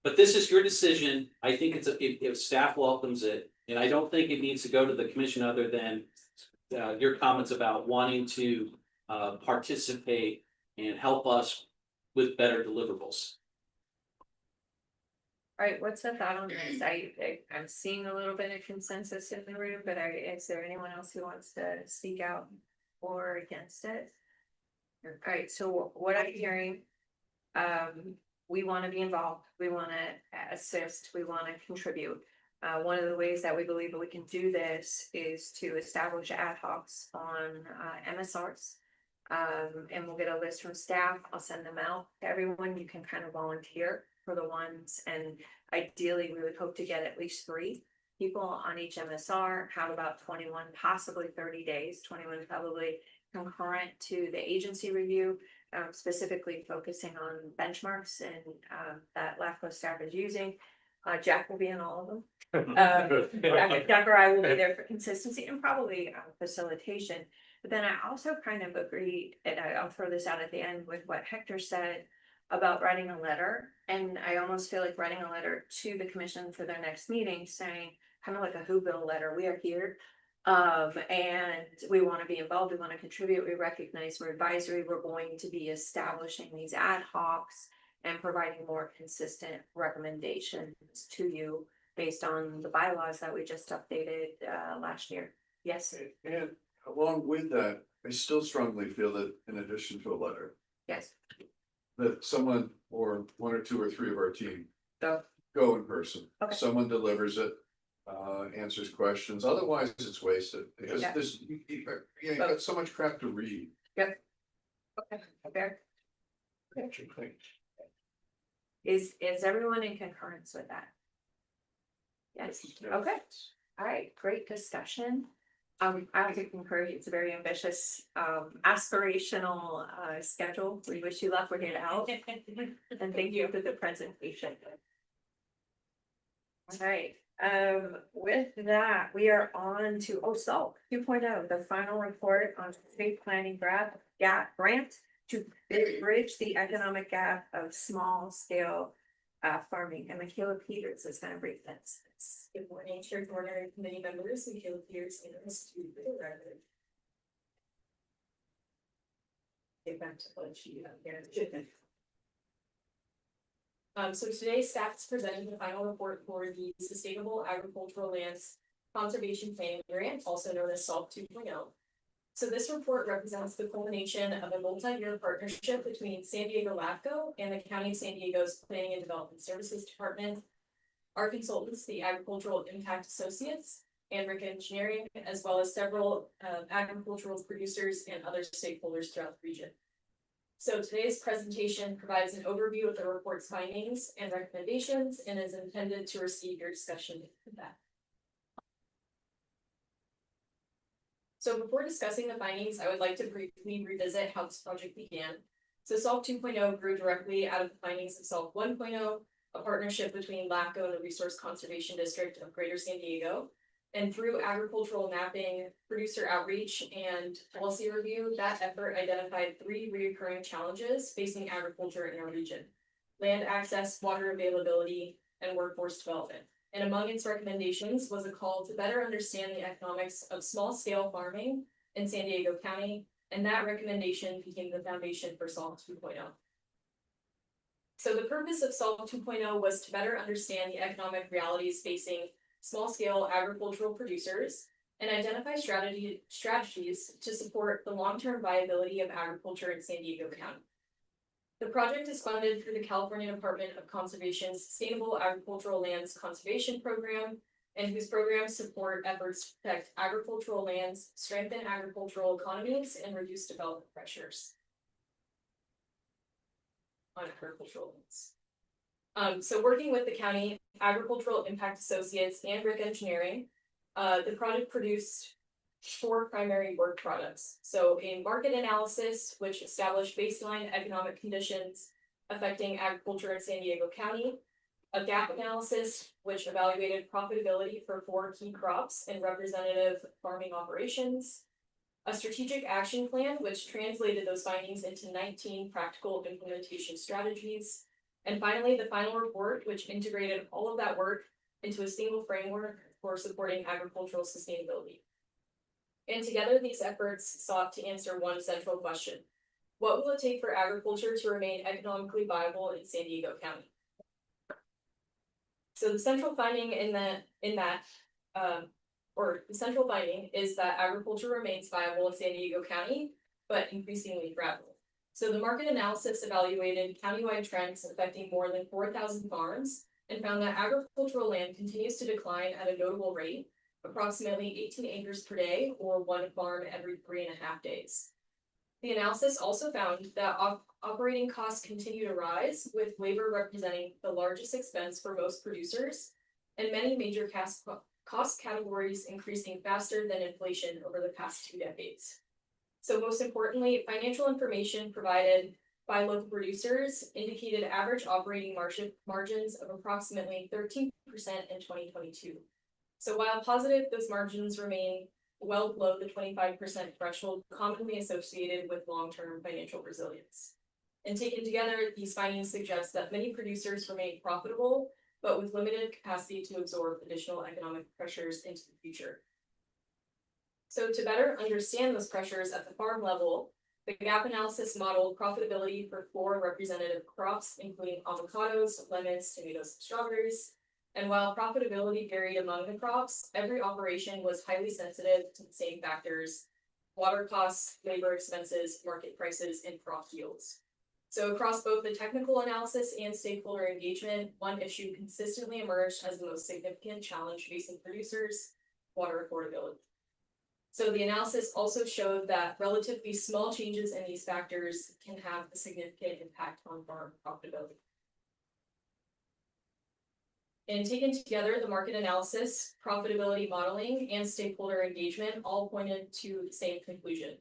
But this is your decision. I think if staff welcomes it, and I don't think it needs to go to the commission other than. Your comments about wanting to participate and help us with better deliverables. all right, what's the thought on this? I'm seeing a little bit of consensus in the room, but is there anyone else who wants to speak out or against it? All right, so what I'm hearing, we want to be involved, we want to assist, we want to contribute. One of the ways that we believe that we can do this is to establish ad hocs on MSRs. And we'll get a list from staff, I'll send them out to everyone, you can kind of volunteer for the ones, and ideally we would hope to get at least 3. people on each MSR, have about 21, possibly 30 days, 21 probably concurrent to the agency review, specifically focusing on benchmarks and that LAFCO staff is using. Jack will be in all of them. Jack or I will be there for consistency and probably facilitation. But then I also kind of agreed, and I'll throw this out at the end with what Hector said about writing a letter. And I almost feel like writing a letter to the commission for their next meeting saying, kind of like a who bill letter, we are here. And we want to be involved, we want to contribute, we recognize we're advisory, we're going to be establishing these ad hocs and providing more consistent recommendations to you based on the bylaws that we just updated last year. Yes, And along with that, I still strongly feel that in addition to a letter, yes. that someone or one or two or three of our team Go. go in person. Okay. Someone delivers it, answers questions, otherwise it's wasted, because Yeah. there's, you got so much crap to read. Okay, fair. Is everyone in concurrence with that? Yes, okay, all right, great discussion. I would concur, it's a very ambitious, aspirational, schedule. We wish you luck, we're here to help. And thank you for the presentation. All right, with that, we are on to, SALC 2.0, the final report on state planning grant to bridge the economic gap of small scale farming. And Michaela Peters is gonna brief this. Good morning, Chair Warner, committee members, Michaela Peters, and Institute for the record. Get back to what she here. So today staff is presenting the final report for the Sustainable Agricultural Lands Conservation Planning Grant, also known as SALC 2.0. So this report represents the culmination of a multi-year partnership between San Diego LAFCO and the County of San Diego's Planning and Development Services Department, our consultants, the Agricultural Impact Associates, and RICA Engineering, as well as several agricultural producers and other stakeholders throughout the region. So today's presentation provides an overview of the report's findings and recommendations and is intended to receive your discussion with that. So before discussing the findings, I would like to briefly revisit how this project began. So SALC 2.0 grew directly out of the findings of SALC 1.0, a partnership between LAFCO and the Resource Conservation District of Greater San Diego. And through agricultural mapping, producer outreach, and policy review, that effort identified three recurring challenges facing agriculture in our region: land access, water availability, and workforce development. And among its recommendations was a call to better understand the economics of small-scale farming in San Diego County, and that recommendation became the foundation for SALC 2.0. So the purpose of SALC 2.0 was to better understand the economic realities facing small-scale agricultural producers and identify strategies to support the long-term viability of agriculture in San Diego County. The project is funded through the California Department of Conservation's Sustainable Agricultural Lands Conservation Program, and whose programs support efforts to protect agricultural lands, strengthen agricultural economies, and reduce development pressures on agricultural lands. So working with the County Agricultural Impact Associates and RICA Engineering, the project produced 4 primary work products. So a market analysis, which established baseline economic conditions affecting agriculture in San Diego County, a gap analysis, which evaluated profitability for 4 key crops and representative farming operations, a strategic action plan, which translated those findings into 19 practical implementation strategies, and finally, the final report, which integrated all of that work into a single framework for supporting agricultural sustainability. And together, these efforts sought to answer one central question: what will it take for agriculture to remain economically viable in San Diego County? So the central finding the central finding is that agriculture remains viable in San Diego County, but increasingly fragile. So the market analysis evaluated countywide trends affecting more than 4,000 farms and found that agricultural land continues to decline at a notable rate, approximately 18 acres per day, or 1 farm every 3.5 days. The analysis also found that operating costs continue to rise, with labor representing the largest expense for most producers, and many major cost categories increasing faster than inflation over the past 2 decades. So most importantly, financial information provided by local producers indicated average operating margins of approximately 13% in 2022. So while positive, those margins remain well below the 25% threshold commonly associated with long-term financial resilience. And taken together, these findings suggest that many producers remain profitable, but with limited capacity to absorb additional economic pressures into the future. So to better understand those pressures at the farm level, the gap analysis modeled profitability for 4 representative crops, including avocados, lemons, tomatoes, and strawberries. And while profitability varied among the crops, every operation was highly sensitive to the same factors: water costs, labor expenses, market prices, and crop yields. So across both the technical analysis and stakeholder engagement, one issue consistently emerged as the most significant challenge facing producers: water affordability. So the analysis also showed that relatively small changes in these factors can have a significant impact on farm profitability. And taken together, the market analysis, profitability modeling, and stakeholder engagement all pointed to the same conclusion.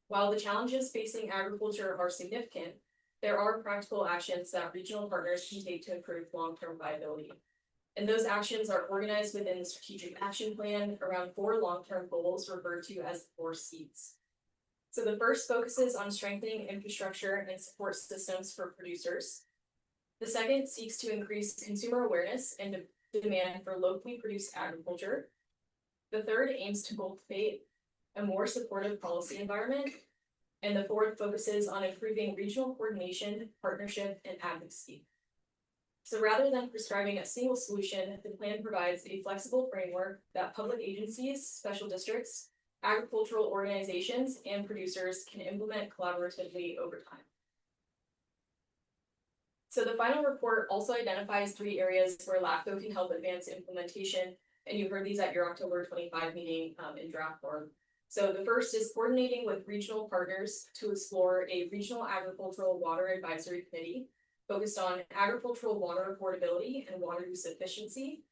While the challenges facing agriculture are significant, there are practical actions that regional partners can take to improve long-term viability. And those actions are organized within the strategic action plan around 4 long-term goals referred to as the 4 Cs. So the first focuses on strengthening infrastructure and support systems for producers. The second seeks to increase consumer awareness and demand for locally produced agriculture. The third aims to cultivate a more supportive policy environment. And the fourth focuses on improving regional coordination, partnership, and advocacy. So rather than prescribing a single solution, the plan provides a flexible framework that public agencies, special districts, agricultural organizations, and producers can implement collaboratively over time. So the final report also identifies 3 areas where LAFCO can help advance implementation, and you heard these at your October 25 meeting in draft form. So the first is coordinating with regional partners to explore a regional agricultural water advisory committee focused on agricultural water affordability and water use efficiency.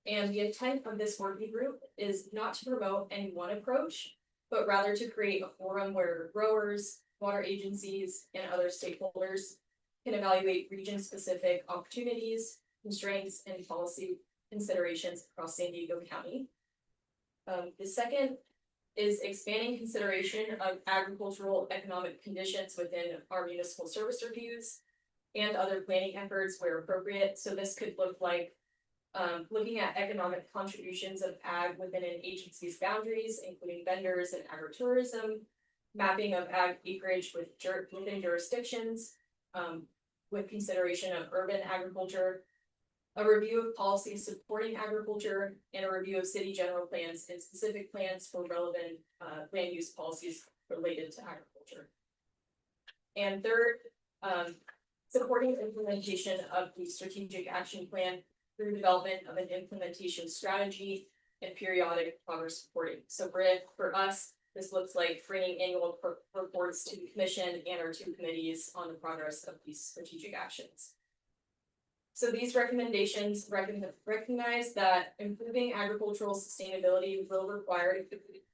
And the intent of this working group is not to promote any one approach, but rather to create a forum where growers, water agencies, and other stakeholders can evaluate region-specific opportunities, constraints, and policy considerations across San Diego County. The second is expanding consideration of agricultural economic conditions within our municipal service reviews and other planning efforts where appropriate. So this could look like looking at economic contributions of ag within an agency's boundaries, including vendors and agritourism, mapping of ag acreage within jurisdictions, with consideration of urban agriculture, a review of policies supporting agriculture, and a review of city general plans and specific plans for relevant land use policies related to agriculture. And third, supporting implementation of the strategic action plan through development of an implementation strategy and periodic progress reporting. So for us, this looks like bringing annual reports to the commission and our 2 committees on the progress of these strategic actions. So these recommendations recognize that improving agricultural sustainability will require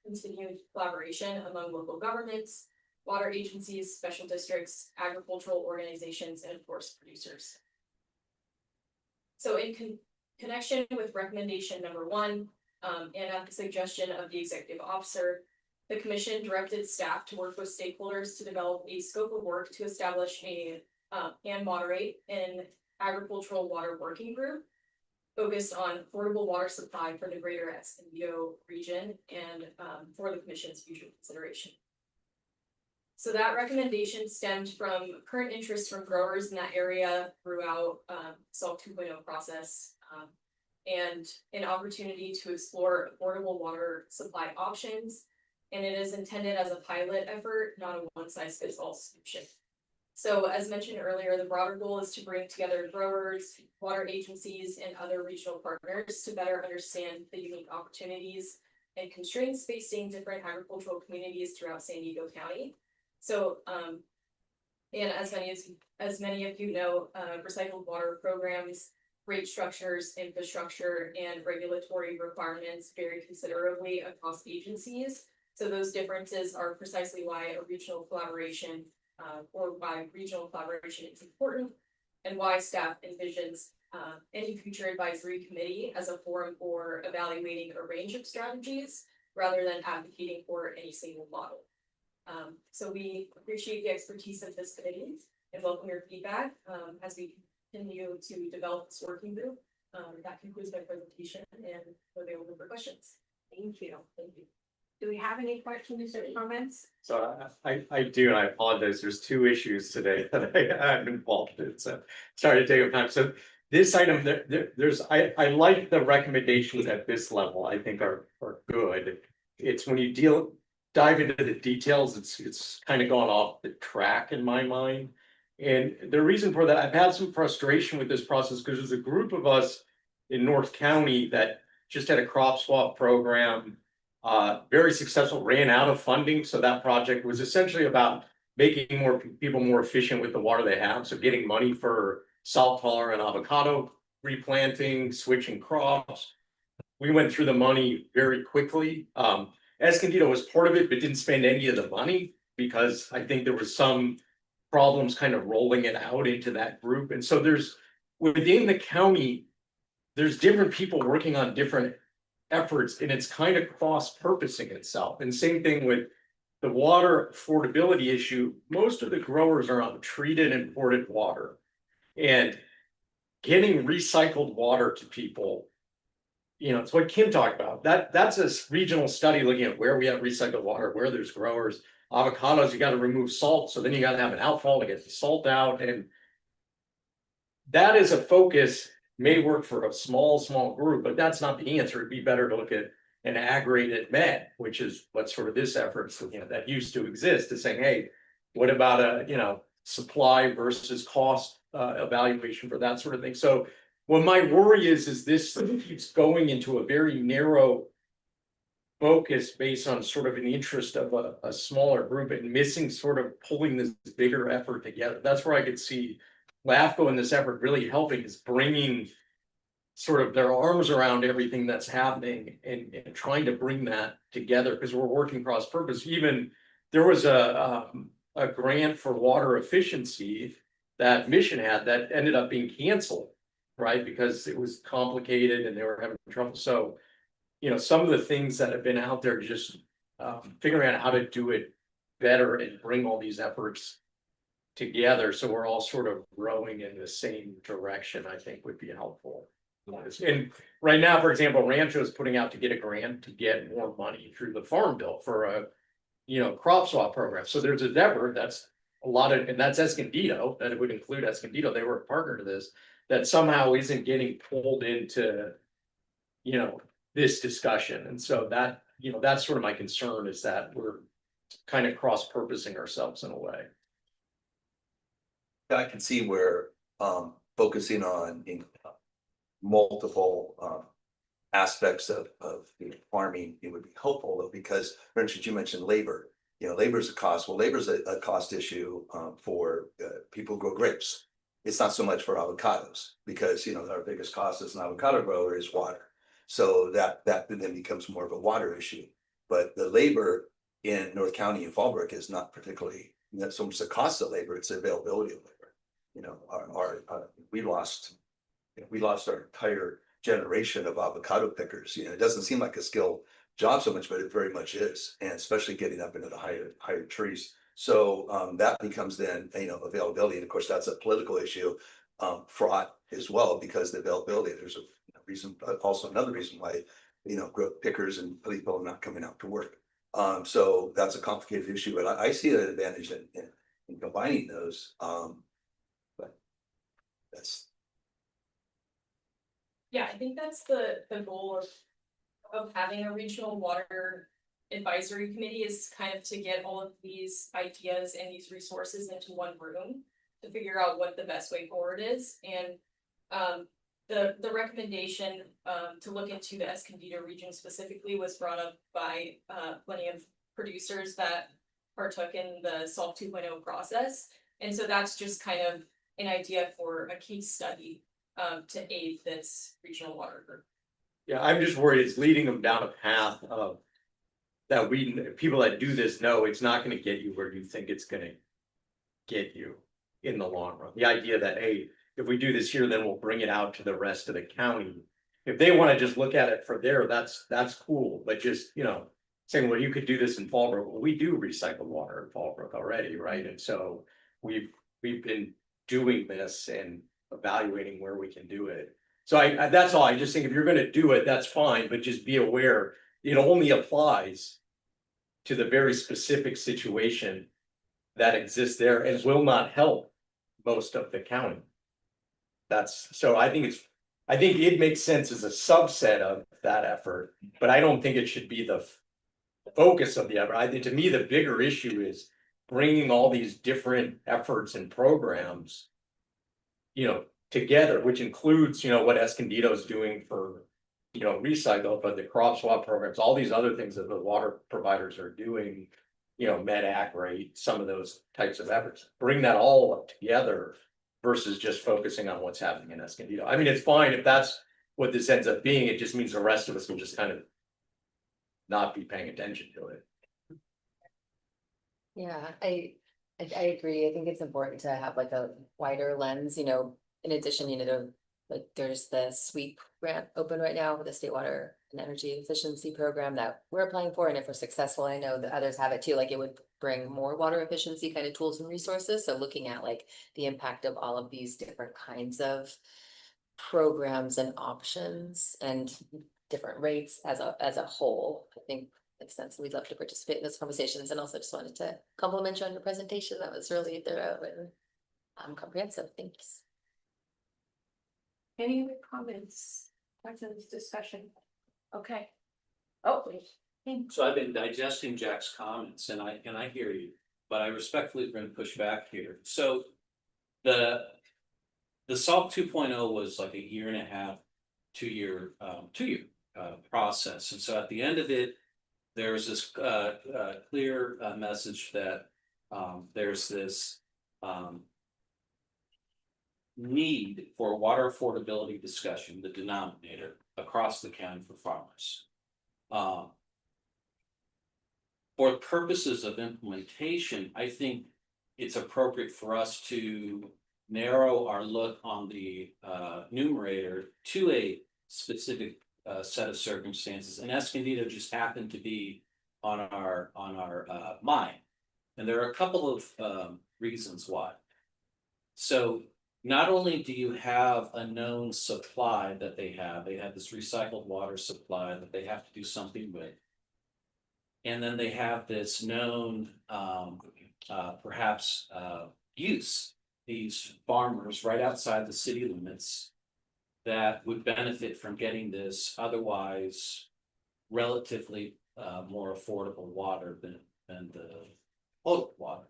continued collaboration among local governments, water agencies, special districts, agricultural organizations, and of course, producers. So in connection with recommendation number 1, and at the suggestion of the executive officer, the commission directed staff to work with stakeholders to develop a scope of work to establish and moderate an agricultural water working group focused on affordable water supply for the greater San Diego region and for the commission's future consideration. So that recommendation stemmed from current interest from growers in that area throughout SALC 2.0 process and an opportunity to explore affordable water supply options. And it is intended as a pilot effort, not a one-size-fits-all solution. So as mentioned earlier, the broader goal is to bring together growers, water agencies, and other regional partners to better understand the unique opportunities and constraints facing different agricultural communities throughout San Diego County. So, and as many of you know, recycled water programs rate structures, infrastructure, and regulatory requirements vary considerably across agencies. So those differences are precisely why a regional collaboration, or why regional collaboration is important, and why staff envisions any future advisory committee as a forum for evaluating a range of strategies rather than advocating for any single model. So we appreciate the expertise of this committee and welcome your feedback as we continue to develop this working group. That concludes my presentation and we're available for questions. Thank you. Thank you. Do we have any questions or comments? So I do, and I apologize, there's two issues today that I'm involved in, so sorry to take up time. So this item, I like the recommendations at this level, I think are good. It's when you dive into the details, it's kind of gone off the track in my mind. And the reason for that, I've had some frustration with this process because there's a group of us in North County that just had a crop swap program. Very successful, ran out of funding, so that project was essentially about making more people more efficient with the water they have. So getting money for salt tolerant avocado replanting, switching crops. We went through the money very quickly. Escondido was part of it, but didn't spend any of the money because I think there was some problems kind of rolling it out into that group. And so there's within the county, there's different people working on different efforts, and it's kind of cross-purposing itself. And same thing with the water affordability issue. Most of the growers are on treated and imported water, and getting recycled water to people, you know, it's what Kim talked about. That's a regional study looking at where we have recycled water, where there's growers. Avocados, you got to remove salt, so then you got to have an outfall to get the salt out, and that is a focus. May work for a small group, but that's not the answer. It'd be better to look at an aggregated met, which is what sort of this effort, you know, that used to exist, is saying, hey, what about a supply versus cost evaluation for that sort of thing. So what my worry is this keeps going into a very narrow focus based on sort of an interest of a smaller group and missing sort of pulling this bigger effort together. That's where I could see LAFCO in this effort really helping, is bringing sort of their arms around everything that's happening and trying to bring that together, because we're working cross purpose. Even there was a grant for water efficiency that Mission had that ended up being canceled, right? Because it was complicated and they were having trouble. So, you know, some of the things that have been out there, just figuring out how to do it better and bring all these efforts together, so we're all sort of rowing in the same direction, I think would be helpful. And right now, for example, Rancho is putting out to get a grant to get more money through the Farm Bill for a crop swap program. So there's a effort that's a lot of, and that's Escondido, that it would include Escondido. They were a partner to this, that somehow isn't getting pulled into this discussion. And so that that's sort of my concern, is that we're kind of cross-purposing ourselves in a way. I can see where focusing on multiple aspects of farming, it would be helpful, though, because for instance, you mentioned labor. Labor is a cost. Well, labor is a cost issue for people who grow grapes. It's not so much for avocados, because our biggest cost as an avocado grower is water. So that then becomes more of a water issue. But the labor in North County and Fallbrook is not particularly so much the cost of labor; it's the availability of labor. We lost our entire generation of avocado pickers. It doesn't seem like a skill job so much, but it very much is, and especially getting up into the higher trees. So that becomes then availability, and of course that's a political issue, fraught as well, because the availability. There's a reason, also another reason why growth pickers and people are not coming out to work. So that's a complicated issue, but I see an advantage in combining those. But that's. Yeah, I think that's the goal of having a regional water advisory committee, is kind of to get all of these ideas and these resources into one room to figure out what the best way forward is. And the recommendation to look into the Escondido region specifically was brought up by plenty of producers that partook in the SALC 2.0 process. And so that's just kind of an idea for a case study to aid this regional water group. Yeah, I'm just worried it's leading them down a path of. That people that do this know it's not gonna get you where you think it's gonna. Get you in the long run. The idea that, hey, if we do this here, then we'll bring it out to the rest of the county. If they wanna just look at it for there, that's cool, but just, saying, well, you could do this in Fallbrook, well, we do recycle water in Fallbrook already, right? And so we've been doing this and evaluating where we can do it. So I that's all, I just think if you're gonna do it, that's fine, but just be aware, it only applies to the very specific situation that exists there and will not help most of the county. So I think it makes sense as a subset of that effort, but I don't think it should be the focus of the effort. I think to me, the bigger issue is bringing all these different efforts and programs, together, which includes, what Escondido is doing for, recycle, but the crop swap programs, all these other things that the water providers are doing, MedAC, right, some of those types of efforts, bring that all up together versus just focusing on what's happening in Escondido. I mean, it's fine if that's what this ends up being, it just means the rest of us will just kind of not be paying attention to it. Yeah, I agree. I think it's important to have like a wider lens, in addition, like there's the SWEEP grant open right now with the State Water and Energy Efficiency Program that we're applying for. And if we're successful, I know that others have it too, like it would bring more water efficiency kind of tools and resources. So looking at like the impact of all of these different kinds of programs and options and different rates as a whole, I think makes sense. We'd love to participate in those conversations, and also just wanted to compliment you on your presentation. That was really thorough and comprehensive. Thanks. Any other comments, questions, discussion? Okay. Oh, please. So I've been digesting Jack's comments and I hear you, but I respectfully am going to push back here. So the SALC 2.0 was like a year and a half, 2 year process. And so at the end of it, there's this clear message that there's this need for water affordability discussion, the denominator across the county for farmers. For purposes of implementation, I think it's appropriate for us to narrow our look on the numerator to a specific set of circumstances, and Escondido just happened to be on our mind, and there are a couple of reasons why. So not only do you have a known supply that they have this recycled water supply that they have to do something with. And then they have this known, perhaps use, these farmers right outside the city limits that would benefit from getting this otherwise relatively more affordable water than the potable water.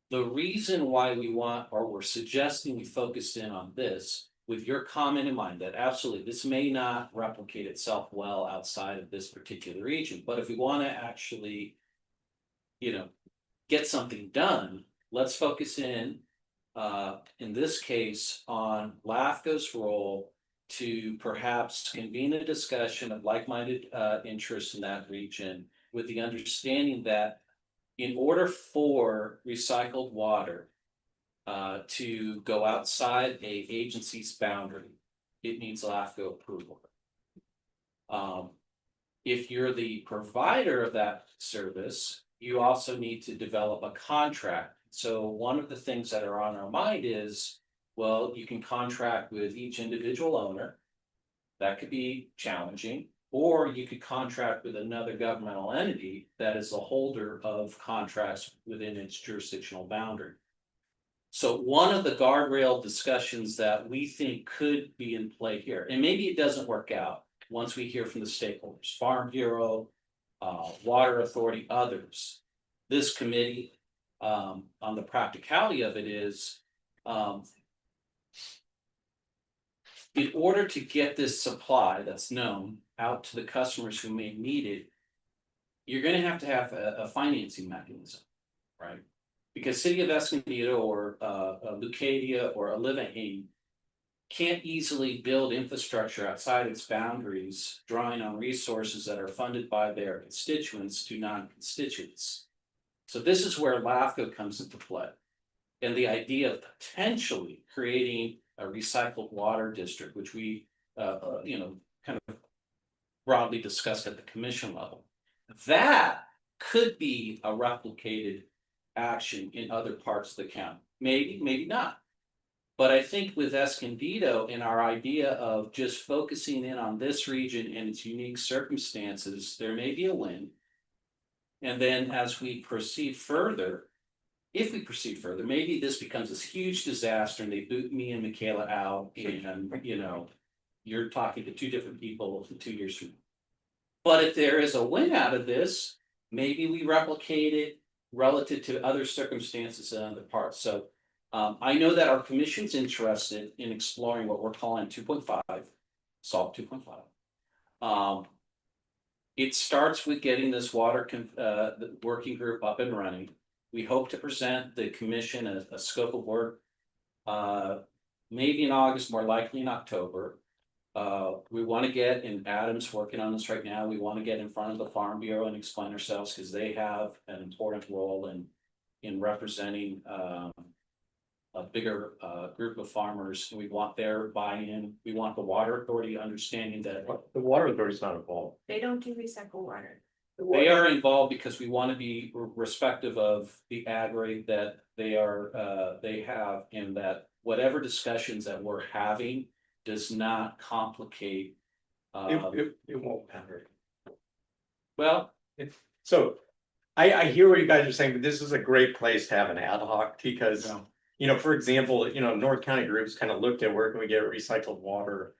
The reason why we want, or we're suggesting we focus in on this, with your comment in mind, that absolutely this may not replicate itself well outside of this particular region, but if we want to actually, get something done, let's focus in this case, on LAFCO's role to perhaps convene a discussion of like-minded interests in that region, with the understanding that in order for recycled water to go outside a agency's boundary, it needs LAFCO approval. If you're the provider of that service, you also need to develop a contract. So one of the things that are on our mind is, well, you can contract with each individual owner. That could be challenging. Or you could contract with another governmental entity that is a holder of contracts within its jurisdictional boundary. So one of the guardrail discussions that we think could be in play here, and maybe it doesn't work out once we hear from the stakeholders, Farm Bureau, Water Authority, others, this committee, on the practicality of it is, in order to get this supply that's known out to the customers who may need it, you're going to have a financing mechanism, right? Because City of Escondido or Leucadia or Olivehane can't easily build infrastructure outside its boundaries, drawing on resources that are funded by their constituents to non-constituents. So this is where LAFCO comes into play. And the idea of potentially creating a recycled water district, which we, kind of broadly discussed at the commission level. That could be a replicated action in other parts of the county. Maybe, maybe not. But I think with Escondido and our idea of just focusing in on this region and its unique circumstances, there may be a win. And then as we proceed further, if we proceed further, maybe this becomes this huge disaster and they boot me and Michaela out and, you're talking to two different people 2 years from now. But if there is a win out of this, maybe we replicate it relative to other circumstances in other parts. So I know that our commission's interested in exploring what we're calling 2.5, SALC 2.5. It starts with getting this the working group up and running. We hope to present the commission a scope of work, maybe in August, more likely in October. We want to get, and Adam's working on this right now, we want to get in front of the Farm Bureau and explain ourselves because they have an important role in representing a bigger group of farmers. We want their buy-in. We want the water authority understanding that The water authority is not involved. They don't do recycled water. they are involved because we want to be respective of the ag rate that they have, and that whatever discussions that we're having does not complicate. It won't matter. Well, So I hear what you guys are saying, but this is a great place to have an ad hoc because, for example, North County groups kind of looked at where can we get recycled water.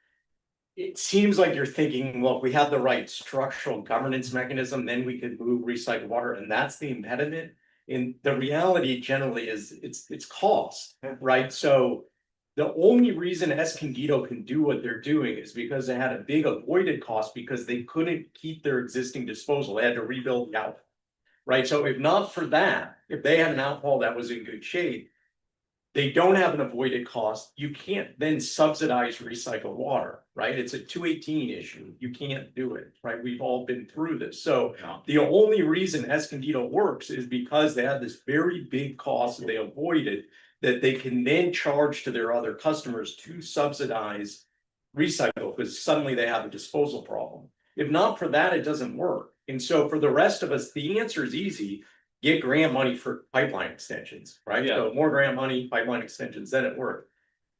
It seems like you're thinking, well, if we have the right structural governance mechanism, then we could move recycled water, and that's the impediment. In the reality generally is it's cost, right? So the only reason Escondido can do what they're doing is because they had a big avoided cost because they couldn't keep their existing disposal. They had to rebuild the outfall, right? So if not for that, if they had an outfall that was in good shape, they don't have an avoided cost. You can't then subsidize recycled water, right? It's a 218 issue. You can't do it, right? We've all been through this. So the only reason Escondido works is because they have this very big cost that they avoided that they can then charge to their other customers to subsidize recycle because suddenly they have a disposal problem. If not for that, it doesn't work. And so for the rest of us, the answer is easy. Get grant money for pipeline extensions, right? Yeah. So more grant money, pipeline extensions, then it works.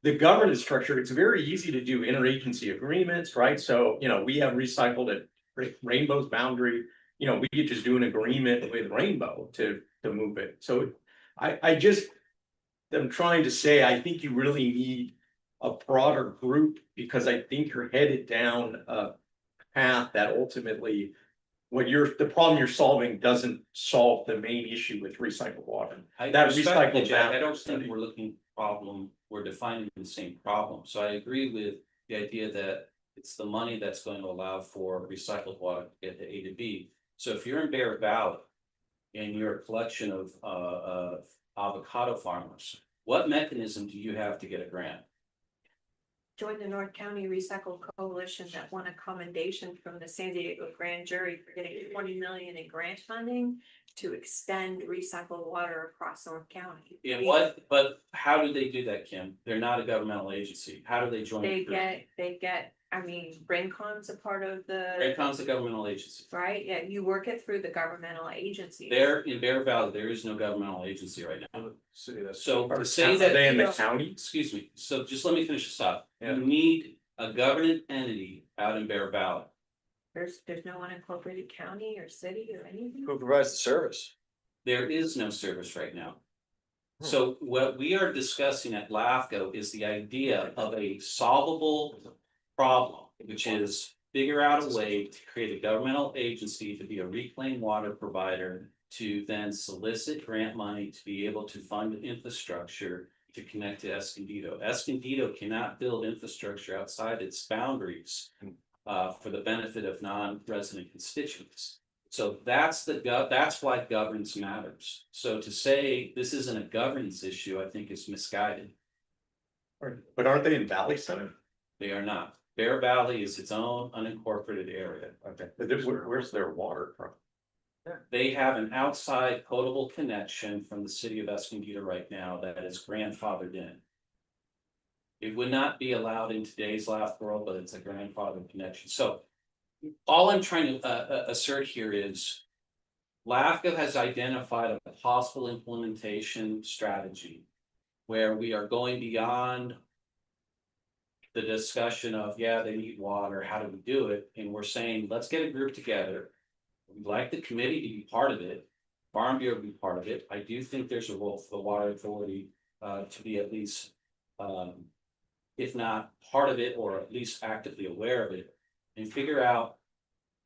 The governance structure, it's very easy to do interagency agreements, right? So, we have recycled at Rainbow's boundary. We could just do an agreement with Rainbow to move it. So I'm trying to say, I think you really need a broader group because I think you're headed down a path that ultimately the problem you're solving doesn't solve the main issue with recycled water. I That respect recycled Jack. I water don't study. think we're looking problem, we're defining the same problem. So I agree with the idea that it's the money that's going to allow for recycled water to get to A to B. So if you're in Bear Valley and you're a collection of avocado farmers, what mechanism do you have to get a grant? Joined the North County Recycle Coalition that won a commendation from the San Diego grand jury for getting 20 million in grant funding to extend recycled water across North County. But how do they do that, Kim? They're not a governmental agency. How do they join? They get, Braincom's a part of the, Raycon's a governmental agency. right? Yeah, you work it through the governmental agency. There in Bear Valley, there is no governmental agency right now. So to say Are that. they in the county? Excuse me, so just let me finish this up. Yeah. You need a government entity out in Bear Valley. There's no unincorporated county or city or anything. Who provides the service? There is no service right now. So what we are discussing at LAFCO is the idea of a solvable problem, which is figure out a way to create a governmental agency to be a reclaimed water provider, to then solicit grant money to be able to fund infrastructure to connect to Escondido. Escondido cannot build infrastructure outside its boundaries for the benefit of non-resident constituents. So that's why governance matters. So to say this isn't a governance issue, I think is misguided. But aren't they in Valley Center? They are not. Bear Valley is its own unincorporated area. Okay, but where's their water from? They have an outside potable connection from the city of Escondido right now that is grandfathered in. It would not be allowed in today's LAFCO world, but it's a grandfathered connection. So all I'm trying to assert here is LAFCO has identified a possible implementation strategy where we are going beyond the discussion of, yeah, they need water, how do we do it? And we're saying, let's get a group together. We'd like the committee to be part of it, Farm Bureau to be part of it. I do think there's a role for the Water Authority to be at least, if not part of it, or at least actively aware of it, and figure out,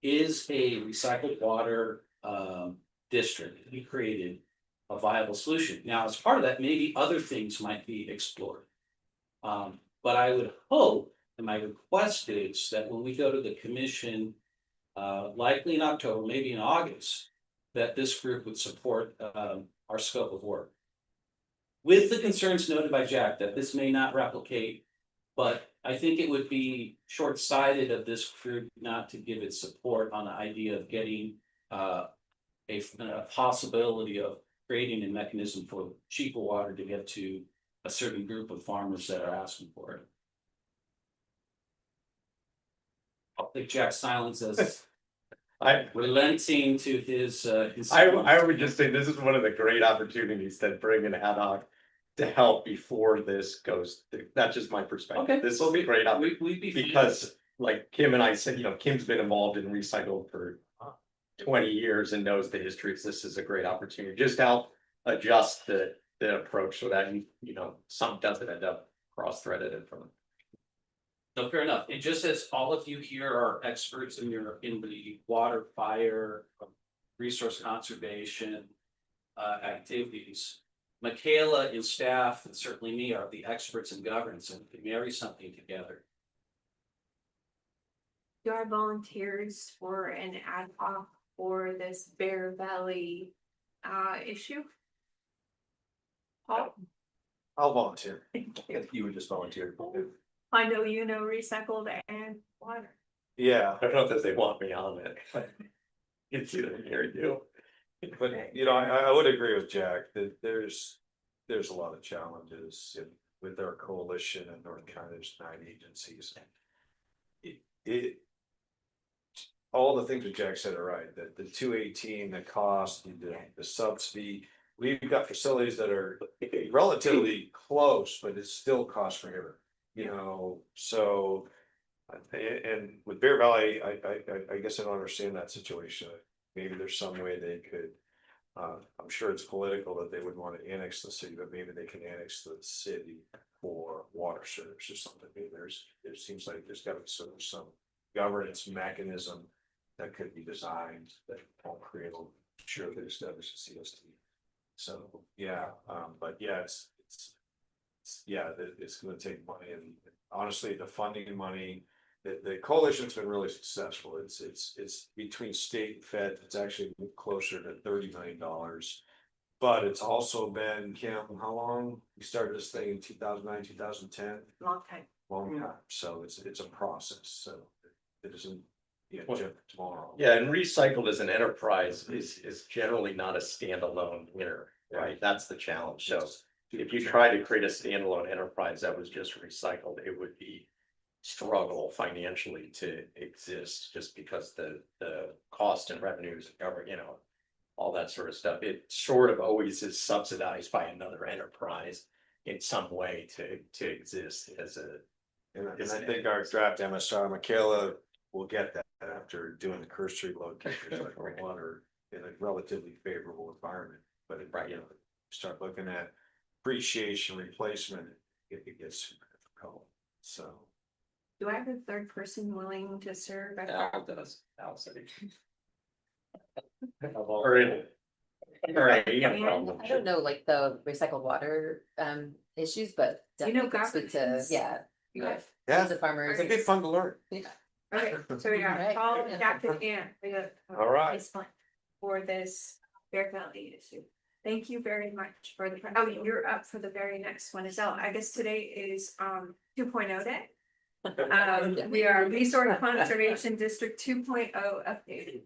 is a recycled water district to be created a viable solution? Now, as part of that, maybe other things might be explored. But I would hope, and my request is that when we go to the commission, likely in October, maybe in August, that this group would support our scope of work. With the concerns noted by Jack that this may not replicate, but I think it would be short-sighted of this group not to give its support on the idea of getting a possibility of creating a mechanism for cheaper water to get to a certain group of farmers that are asking for it. I'll take Jack's silence as relenting to his. I would just say this is one of the great opportunities that bring an ad hoc to help before this goes, that's just my perspective. Okay. This will be great, We'd be because like Kim and I said, Kim's been involved in recycle for 20 years and knows the history. This is a great opportunity, just help adjust the approach so that some doesn't end up cross-threaded in front of. No, fair enough. And just as all of you here are experts in the water, fire, resource conservation activities, Michaela and staff, and certainly me, are the experts in governance, and we marry something together. Do I volunteers for an ad hoc for this Bear Valley issue? Paul? I'll volunteer. You would just volunteer. I know you know recycled and water. Yeah, I don't know if they want me on it, but it's either me or you. but I would agree with Jack that there's a lot of challenges with our coalition in North Carolina. There's 9 agencies. All the things that Jack said are right, that the 218, the cost, the subsidy, we've got facilities that are relatively close, but it's still cost prohibitive, so. And with Bear Valley, I guess I don't understand that situation. Maybe there's some way they could, I'm sure it's political that they would want to annex the city, but maybe they can annex the city for water service or something. Maybe it seems like there's got to be some governance mechanism that could be designed that will create a sure they establish a CST. So yeah, but yeah, it's going to take money, and honestly, the funding money. The coalition's been really successful. It's between state and fed. It's actually closer to $30 million, but it's also been, Kim, how long? We started this thing in 2009, 2010. Long time. Long time. So it's a process. So it isn't tomorrow. Yeah, and recycled as an enterprise is generally not a standalone winner, right? That's the challenge. So if you try to create a standalone enterprise that was just recycled, it would be struggle financially to exist, just because the cost and revenues cover, all that sort of stuff. It sort of always is subsidized by another enterprise in some way to exist as a. And I think our draft MSR, Michaela will get that after doing the cursory load for water in a relatively favorable environment. But start looking at appreciation replacement, it gets super difficult. So. Do I have a third person willing to serve? Al does. Al said All right, you got a problem. I don't know, like the recycled water issues, but definitely could speak to, governance. You guys. the farmers. It'd be fun to learn. Okay, so we got Alright. Paul, Jack, and Ann. We got All right. nice plan for this Bear Valley issue. Thank you very much for the, oh, you're up for the very next one as well. I guess today is 2.0 day. We are Resource Conservation District 2.0 updated.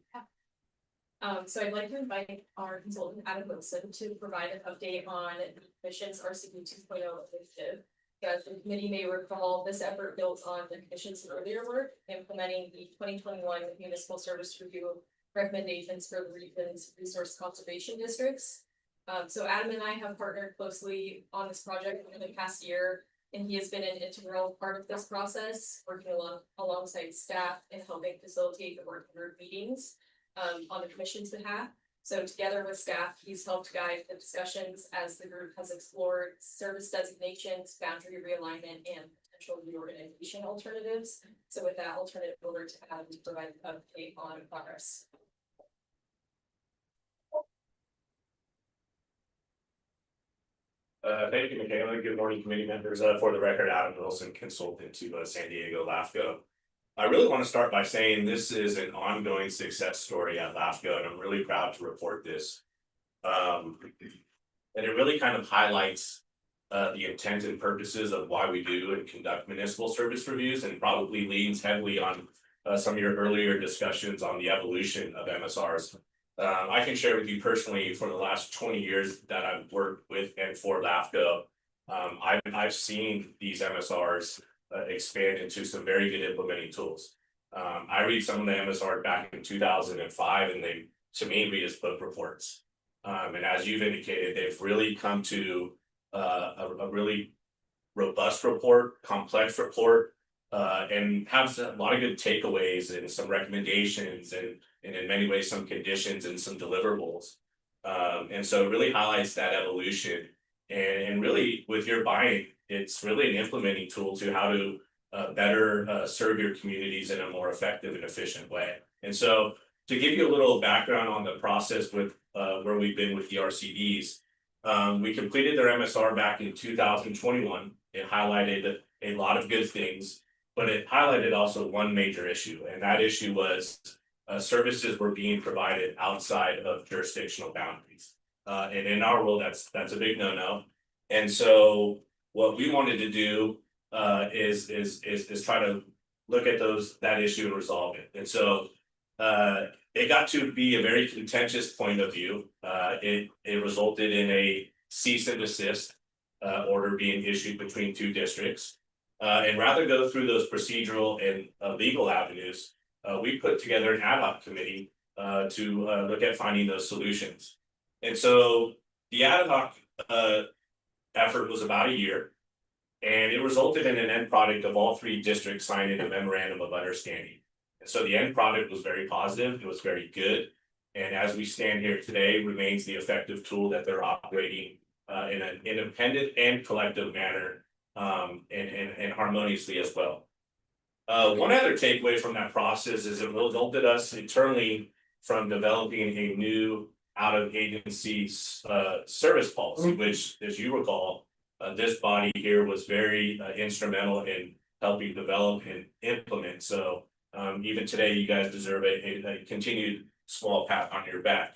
So I'd like to invite our consultant Adam Wilson to provide an update on the commission's RCD 2.0 initiative. As the committee may recall, this effort builds on the commission's earlier work implementing the 2021 municipal service review recommendations for the region's resource conservation districts. So Adam and I have partnered closely on this project in the past year, and he has been an integral part of this process, working alongside staff and helping facilitate the working group meetings on the commission's behalf. So together with staff, he's helped guide the discussions as the group has explored service designations, boundary realignment, and potential reorganization alternatives. So with that, I'll turn it over to Adam to provide an update on progress. Thank you, Michaela. Good morning, committee members. For the record, Adam Wilson, consultant to San Diego LAFCO. I really want to start by saying this is an ongoing success story at LAFCO, and I'm really proud to report this. And it really kind of highlights the intent and purposes of why we do and conduct municipal service reviews, and probably leans heavily on some of your earlier discussions on the evolution of MSRs. I can share with you personally, for the last 20 years that I've worked with and for LAFCO, I've seen these MSRs expand into some very good implementing tools. I read some of the MSR back in 2005, and they, to me, read as book reports. And as you've indicated, they've really come to a really robust report, complex report, and have a lot of good takeaways and some recommendations and in many ways some conditions and some deliverables. And so it really highlights that evolution. And really, with your buying, it's really an implementing tool to how to better serve your communities in a more effective and efficient way. And so to give you a little background on the process with where we've been with the RCDs, we completed their MSR back in 2021. It highlighted a lot of good things, but it highlighted also one major issue, and that issue was services were being provided outside of jurisdictional boundaries. And in our world, that's a big no-no. And so what we wanted to do is try to look at that issue and resolve it. And so it got to be a very contentious point of view. It resulted in a cease and desist order being issued between two districts. And rather go through those procedural and legal avenues, we put together an ad hoc committee to look at finding those solutions. And so the ad hoc effort was about a year, and it resulted in an end product of all three districts signing a memorandum of understanding. And so the end product was very positive, it was very good, and as we stand here today, remains the effective tool that they're operating in an independent and collective manner, and harmoniously as well. One other takeaway from that process is it resulted us internally from developing a new out-of-agency service policy, which, as you recall, this body here was very instrumental in helping develop and implement. So even today, you guys deserve a continued small pat on your back.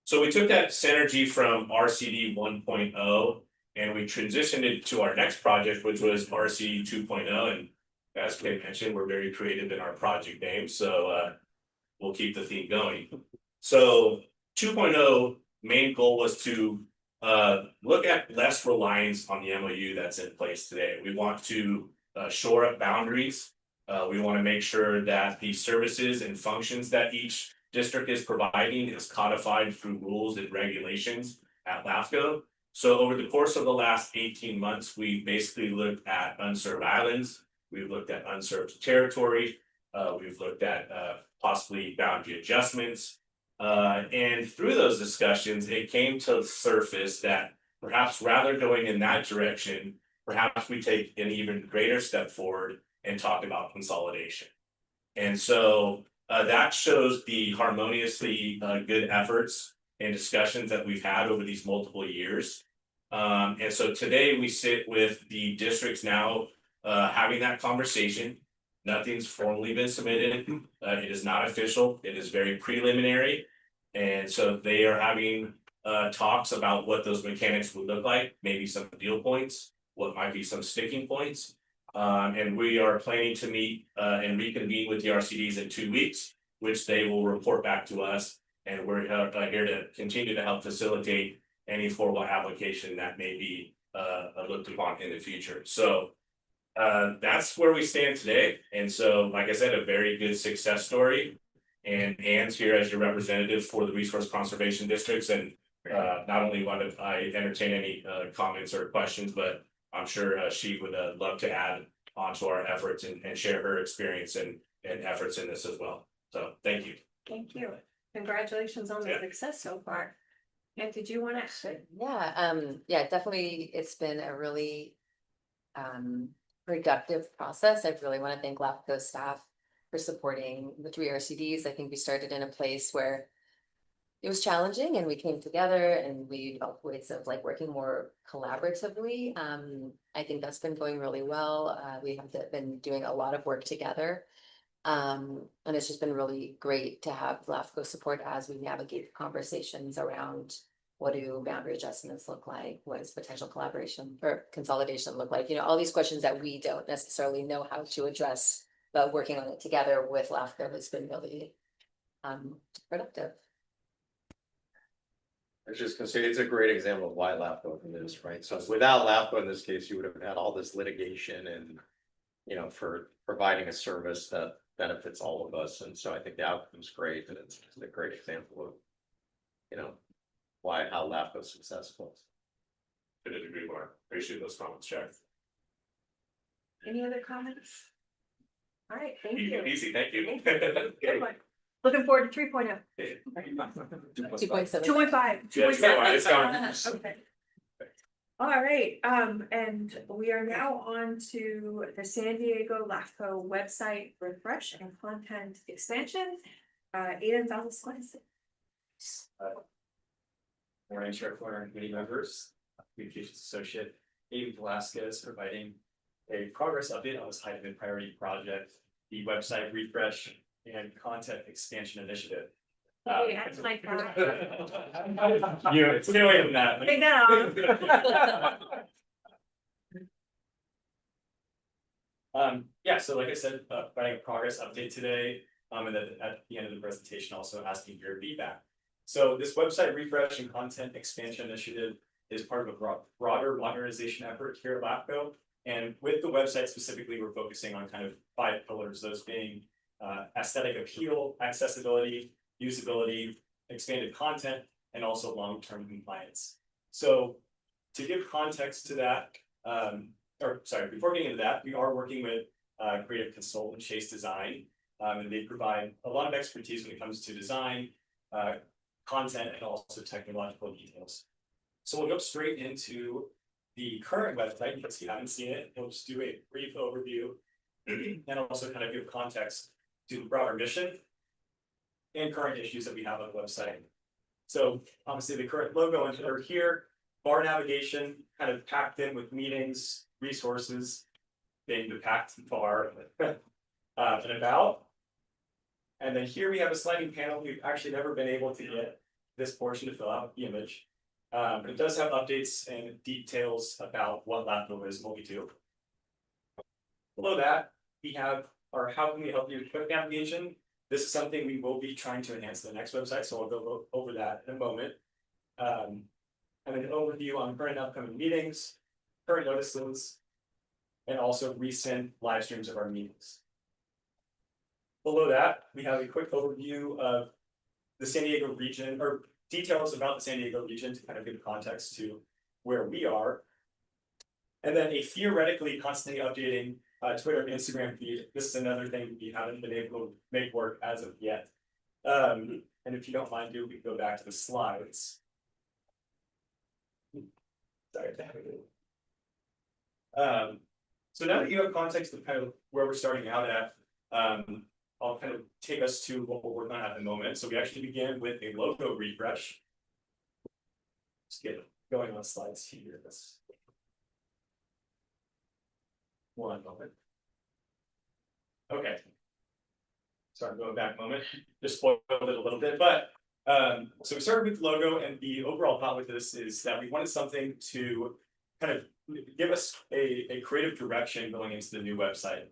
So we took that synergy from RCD 1.0 and we transitioned it to our next project, which was RCD 2.0. And as Kay mentioned, we're very creative in our project names, so we'll keep the theme going. So 2.0 main goal was to look at less reliance on the MOU that's in place today. We want to shore up boundaries. We want to make sure that the services and functions that each district is providing is codified through rules and regulations at LAFCO. So over the course of the last 18 months, we basically looked at unserved islands. We've looked at unserved territory. We've looked at possibly boundary adjustments. And through those discussions, it came to the surface that perhaps rather going in that direction, perhaps we take an even greater step forward and talk about consolidation. And so that shows the harmoniously good efforts and discussions that we've had over these multiple years. And so today we sit with the districts now having that conversation. Nothing's formally been submitted. It is not official. It is very preliminary. And so they are having talks about what those mechanics would look like, maybe some deal points, what might be some sticking points. And we are planning to meet and reconvene with the RCDs in 2 weeks, which they will report back to us. And we're here to continue to help facilitate any formal application that may be looked upon in the future. So that's where we stand today. And so, like I said, a very good success story. And Ann's here as your representative for the resource conservation districts. And not only want to I entertain any comments or questions, but I'm sure she would love to add onto our efforts and share her experience and efforts in this as well. So thank you. Thank you. Congratulations on the success so far. And did you want to? Yeah, definitely, it's been a really productive process. I really want to thank LAFCO staff for supporting the 3 RCDs. I think we started in a place where it was challenging and we came together and we developed ways of like working more collaboratively. I think that's been going really well. We have been doing a lot of work together. And it's just been really great to have LAFCO support as we navigate conversations around what do boundary adjustments look like, what does potential collaboration or consolidation look like, all these questions that we don't necessarily know how to address, but working on it together with LAFCO has been really productive. I was just gonna say, it's a great example of why LAFCO is, right? So without LAFCO in this case, you would have had all this litigation and, for providing a service that benefits all of us. And so I think the outcome's great, and it's just a great example of, how LAFCO is successful. Couldn't agree more. Appreciate those comments, Jack. Any other comments? All right, thank you. Easy, thank you. Good one. Looking forward to 3.0. 2.7. 2.5. It's going. Okay. All right, and we are now on to the San Diego LAFCO website refresh and content expansion. Aiden's on the slide. Morning, Chair Flora and committee members, Communications Associate Amy Velasquez providing a progress update on this high demand priority project, the website refresh and content expansion initiative. Hey, that's my guy. It's a good way than that. Take that off. Yeah, so like I said, providing a progress update today, and then at the end of the presentation, also asking your feedback. So this website refresh and content expansion initiative is part of a broader modernization effort here at LAFCO. And with the website specifically, we're focusing on kind of 5 pillars, those being aesthetic appeal, accessibility, usability, expanded content, and also long-term compliance. So to give context to that, before getting into that, we are working with creative consultant Chase Design, and they provide a lot of expertise when it comes to design, content, and also technological details. So we'll go straight into the current website, because you haven't seen it. We'll just do a brief overview and also kind of give context to the broader mission and current issues that we have on the website. So obviously the current logo and header here, bar navigation kind of packed in with meetings, resources, being the packed bar and about. And then here we have a sliding panel. We've actually never been able to get this portion to fill out the image. But it does have updates and details about what LAFCO is and what we do. Below that, we have our how can we help you with quick navigation. This is something we will be trying to enhance in the next website, so I'll go over that in a moment. And an overview on current and upcoming meetings, current notices, and also recent live streams of our meetings. Below that, we have a quick overview of the San Diego region, or details about the San Diego region to kind of give context to where we are. And then a theoretically constantly updating Twitter and Instagram feed. This is another thing we haven't been able to make work as of yet. And if you don't mind, we can go back to the slides. Sorry. So now that you have context of kind of where we're starting out at, I'll kind of take us to what we're working on at the moment. So we actually began with a logo refresh. Just get going on slides here. That's one moment. Okay. Sorry, going back a moment. Just spoiled it a little bit, but So we started with the logo, and the overall thought with this is that we wanted something to kind of give us a creative direction going into the new website.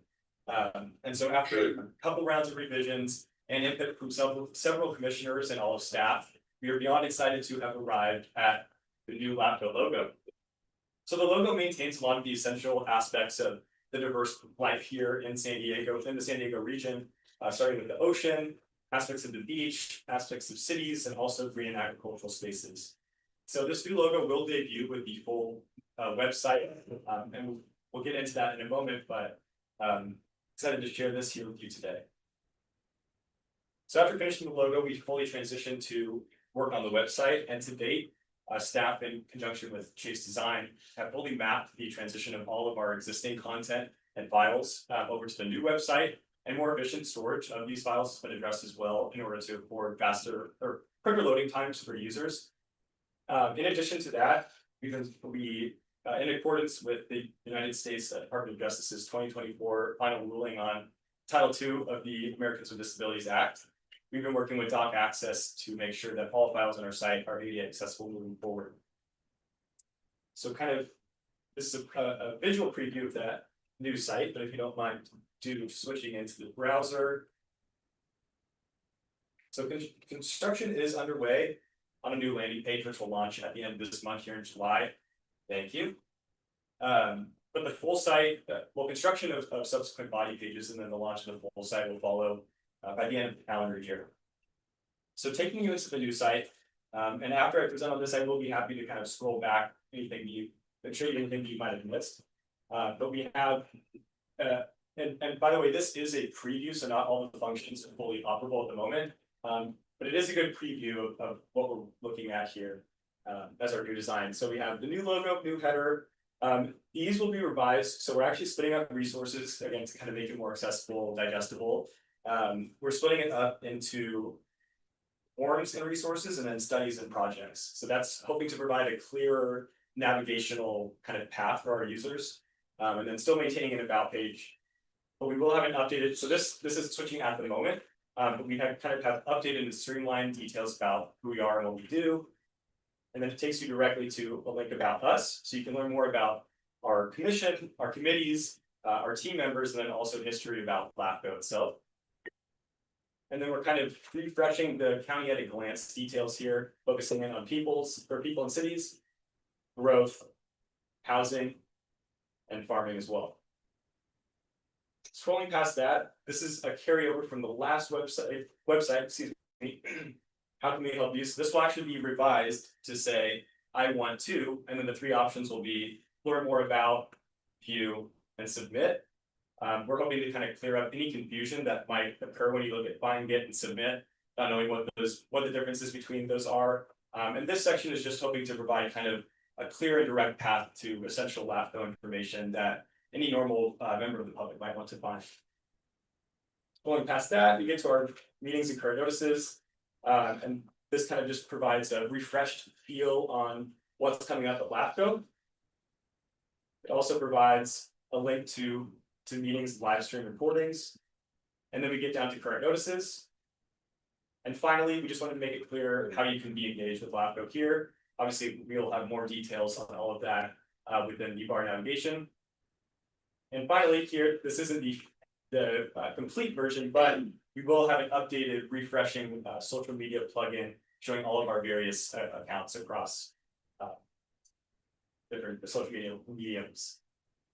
And so after a couple rounds of revisions and input from several commissioners and all of staff, we are beyond excited to have arrived at the new LAFCO logo. So the logo maintains a lot of the essential aspects of the diverse life here in San Diego, within the San Diego region, starting with the ocean, aspects of the beach, aspects of cities, and also green and agricultural spaces. So this new logo will debut with the full website, and we'll get into that in a moment, but excited to share this here with you today. So after finishing the logo, we fully transitioned to work on the website, and to date, staff in conjunction with Chase Design have fully mapped the transition of all of our existing content and files over to the new website, and more efficient storage of these files has been addressed as well in order to afford faster or quicker loading times for users. In addition to that, in accordance with the United States Department of Justice's 2024 final ruling on Title II of the Americans with Disabilities Act, we've been working with Doc Access to make sure that all files on our site are ADA accessible moving forward. So this is a visual preview of that new site, but if you don't mind switching into the browser. So construction is underway on a new landing page, which will launch at the end of this month here in July. Thank you. But the full site, construction of subsequent body pages and then the launch of the full site will follow by the end of the calendar year. So taking you into the new site, and after I present on this, I will be happy to kind of scroll back anything you might have missed. But we have, and by the way, this is a preview, so not all of the functions are fully operable at the moment. But it is a good preview of what we're looking at here as our new design. So we have the new logo, new header. These will be revised. So we're actually splitting up resources again to kind of make it more accessible, digestible. We're splitting it up into forms and resources and then studies and projects. So that's hoping to provide a clearer navigational kind of path for our users, and then still maintaining an about page. But we will have an updated, so this is switching at the moment, but we have updated and streamlined details about who we are and what we do. And then it takes you directly to a link about us, so you can learn more about our commission, our committees, our team members, and then also history about LAFCO itself. And then we're kind of refreshing the county at a glance details here, focusing in on people and cities, growth, housing, and farming as well. Scrolling past that, this is a carryover from the last website, excuse me. How can we help you? So this will actually be revised to say, I want to, and then the three options will be learn more about, view, and submit. We're hoping to kind of clear up any confusion that might occur when you look at find, get, and submit, not knowing what the differences between those are. And this section is just hoping to provide kind of a clear and direct path to essential LAFCO information that any normal member of the public might want to find. Going past that, we get to our meetings and current notices. And this kind of just provides a refreshed feel on what's coming up at LAFCO. It also provides a link to meetings, live stream recordings. And then we get down to current notices. And finally, we just wanted to make it clear how you can be engaged with LAFCO here. Obviously, we'll have more details on all of that within the bar navigation. And finally, here, this isn't the complete version, but we will have an updated, refreshing social media plugin showing all of our various accounts across different social media mediums.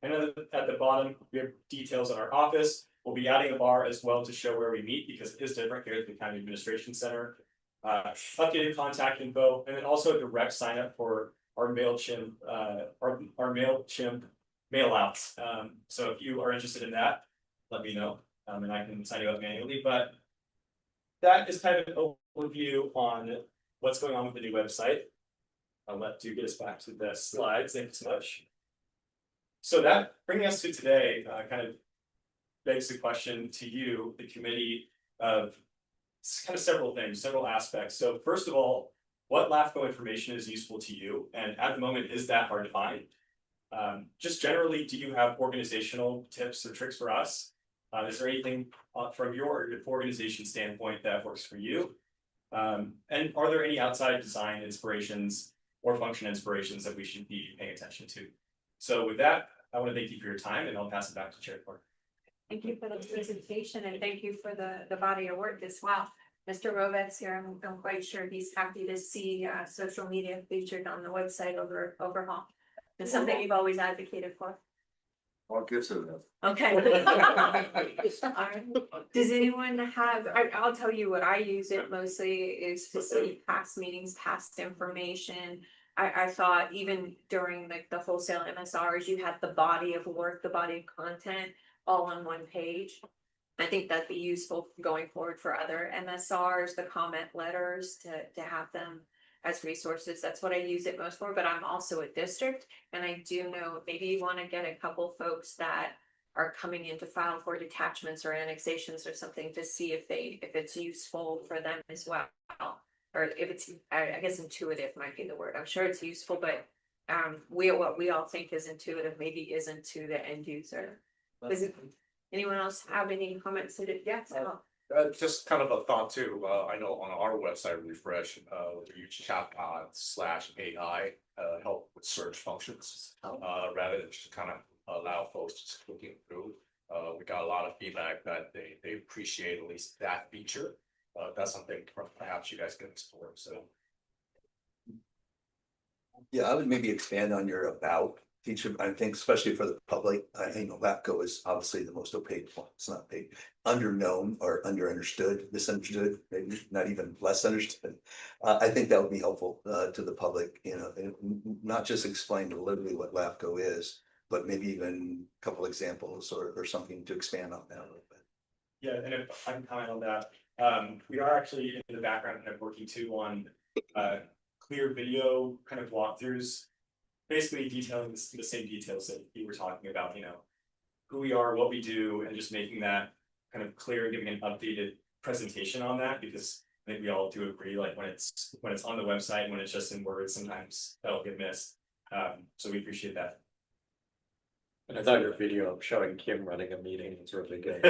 And then at the bottom, we have details on our office. We'll be adding a bar as well to show where we meet because it is different here at the County Administration Center. Updated contact info, and then also a direct sign up for our MailChimp, mail outs. So if you are interested in that, let me know, and I can sign you up manually. But that is kind of an overview on what's going on with the new website. I'll let you get us back to the slides. Thank you so much. So that bringing us to today, kind of begs the question to you, the committee, of kind of several things, several aspects. So first of all, what LAFCO information is useful to you? And at the moment, is that hard to find? Just generally, do you have organizational tips or tricks for us? Is there anything from your organization standpoint that works for you? And are there any outside design inspirations or function inspirations that we should be paying attention to? So with that, I want to thank you for your time and I'll pass it back to Chair Clark. Thank you for the presentation and thank you for the body of work as well. Mr. Robak's here. I'm quite sure he's happy to see social media featured on the website overhaul. It's something you've always advocated for. All good to know. Okay. Alright. Does anyone have, I'll tell you what I use it mostly is to see past meetings, past information. I thought even during like the wholesale MSRs, you had the body of work, the body of content all on one page. I think that'd be useful going forward for other MSRs, the comment letters to have them as resources. That's what I use it most for, but I'm also a district and I do know maybe you want to get a couple folks that are coming in to file for detachments or annexations or something to see if it's useful for them as well. Or if it's, I guess intuitive might be the word. I'm sure it's useful, but what we all think is intuitive maybe isn't to the end user. Does anyone else have any comments to it? Yes. Just kind of a thought too, I know on our website refresh, we use chatbot/AI, help with search functions. Rather than just kind of allow folks to just clicking through. We got a lot of feedback that they appreciate at least that feature. That's something perhaps you guys can explore, so. Yeah, I would maybe expand on your about feature. I think especially for the public, LAFCO is obviously the most opaque one. It's not paid, underknown or understood, misunderstood, maybe not even less understood. I think that would be helpful to the public, and not just explain literally what LAFCO is, but maybe even a couple examples or something to expand on that a little bit. Yeah, and if I can comment on that, we are actually in the background kind of working too on clear video kind of walkthroughs. Basically detailing the same details that you were talking about, who we are, what we do, and just making that kind of clear, giving an updated presentation on that, because I think we all do agree, like when it's on the website, when it's just in words, sometimes that'll get missed. So we appreciate that. And I thought your video of showing Kim running a meeting was really good.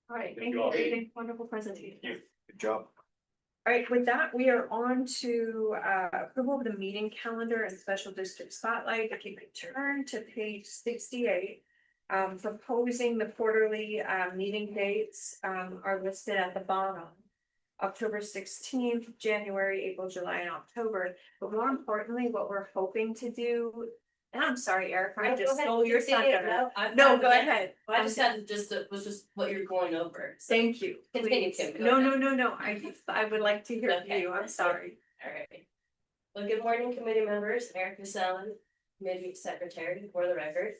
All right, thank you for your wonderful presentation. Good job. All right, with that, we are on to approval of the meeting calendar and special district spotlight. If you could turn to page 68. Proposing the quarterly meeting dates are listed at the bottom. October 16th, January, April, July, and October. But more importantly, what we're hoping to do, and I'm sorry, Eric, I just stole your thunder. No, go ahead. I just had was just what you're going over. Thank you. Continue, Please. Kim, go No, ahead. no. I would like to hear from Okay. you. I'm sorry. All right. Well, good morning, committee members. Eric Allen, committee secretary, for the record.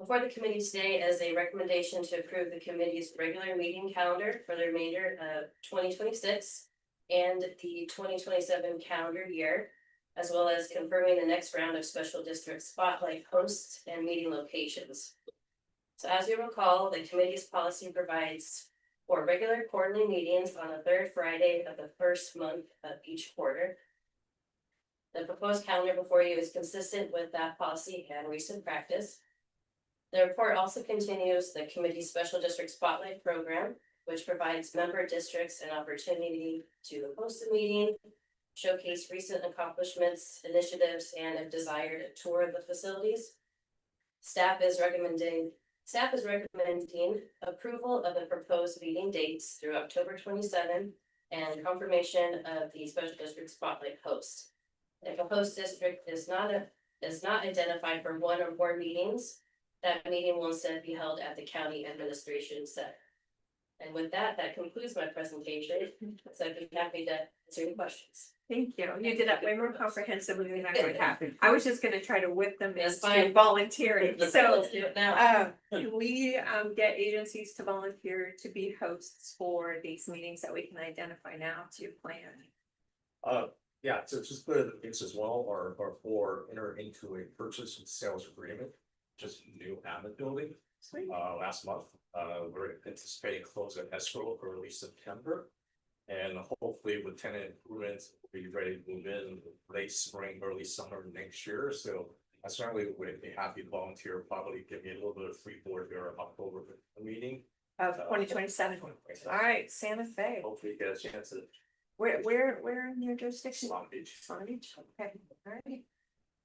Before the committee today is a recommendation to approve the committee's regular meeting calendar for the remainder of 2026 and the 2027 calendar year, as well as confirming the next round of special district spotlight hosts and meeting locations. So as you recall, the committee's policy provides for regular quarterly meetings on the third Friday of the first month of each quarter. The proposed calendar before you is consistent with that policy and recent practice. The report also continues the committee's special district spotlight program, which provides member districts an opportunity to host a meeting, showcase recent accomplishments, initiatives, and if desired, a tour of the facilities. Staff is recommending approval of the proposed meeting dates through October 27 and confirmation of the special district spotlight host. If a host district is not identified for one or more meetings, that meeting will instead be held at the county administration center. And with that, that concludes my presentation. So I'd be happy to answer any questions. Thank you. You did that way more comprehensively than I would have. I was just gonna try to whip them That's into fine. volunteering. So let's do it now. can we get agencies to volunteer to be hosts for these meetings that we can identify now to plan? Yeah, so just put in the mix as well, or enter into a purchase and sales agreement, just new Abbott building. Sweet. Last month, we're anticipating closing escrow early September. And hopefully with tenant improvements, we'll be ready to move in late spring, early summer next year, so I certainly would be happy to volunteer, probably give me a little bit of free board during October meeting. Of 2027. All right, Santa Fe. Hopefully get a chance to. Where in your jurisdiction? Long Beach. Long Beach, okay, all right.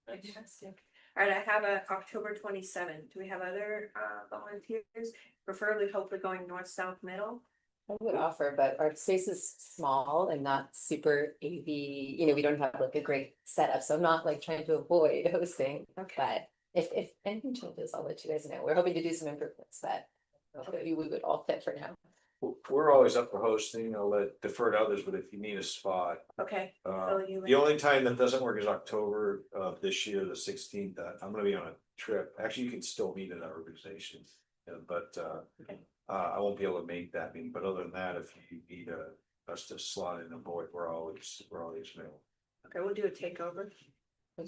Fantastic. All right, I have a October 27. Do we have other volunteers? Preferably, hopefully going north, south, middle. I would offer, but our space is small and not super AV, you know, we don't have like a great setup, so I'm not like trying to avoid hosting. Okay. But if anything changes, I'll let you guys know. We're hoping to do some improvements, but we would all fit for now. We're always up for hosting. I'll let defer to others, but if you need a spot. Okay. The only time that doesn't work is October of this year, the 16th. I'm gonna be on a trip. Actually, you can still meet in our organization. But I won't be able to make that meeting. But other than that, if you need us to slot in a board, we're always available. Okay, we'll do a takeover. All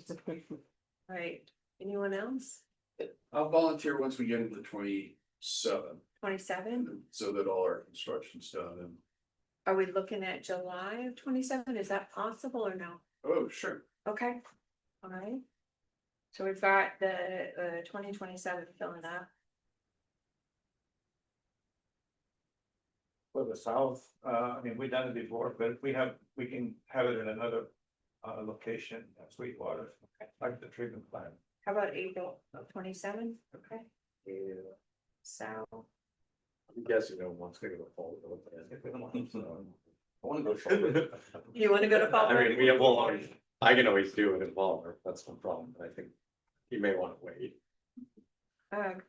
right, anyone else? I'll volunteer once we get into 27, 27? so that all our construction's done and, Are we looking at July of 27? Is that possible or no? oh, sure. Okay, all right. So we've got the 2027 filling up. For the south, I mean, we've done it before, but we can have it in another location, Sweetwater, like the treatment plant. How about April of 27? Okay. So, I'm guessing no one's gonna go forward. I wanna go forward. you want to go to fall? I mean, we have all, I can always do it in Palmer, that's no problem, but I think you may wanna wait.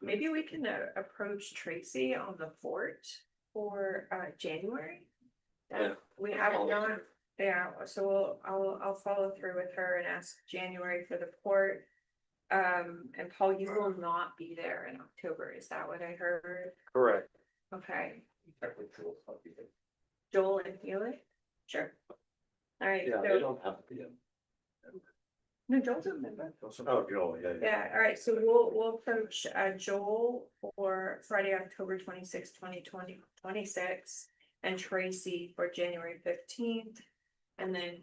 Maybe we can approach Tracy on the fort for January. Yeah. We haven't done, yeah, so I'll follow through with her and ask January for the port. And Paul, you will not be there in October, is that what I heard? Correct. Okay, Joel and Felix, sure. All right, Yeah, they so, don't have to be in. no, Joel's a member. Oh, Joel, yeah. Yeah, all right, so we'll approach Joel for Friday, October 26th, 2026, and Tracy for January 15th. And then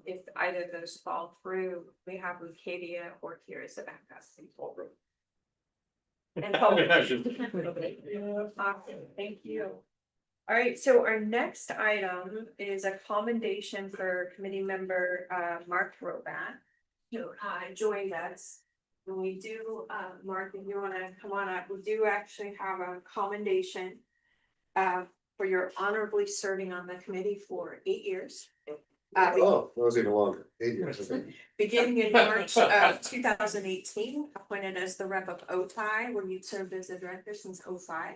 if either of those fall through, we have Lucadia or Kira as a backup. And Paul. Awesome, thank you. All right, so our next item is a commendation for committee member Mark Robak, who joined us. When we do, Mark, if you wanna come on up, we do actually have a commendation for your honorably serving on the committee for 8 years. Oh, that was even longer, 8 years. Beginning in March of 2018, appointed as the rep of OTI, where you'd served as a director since 05.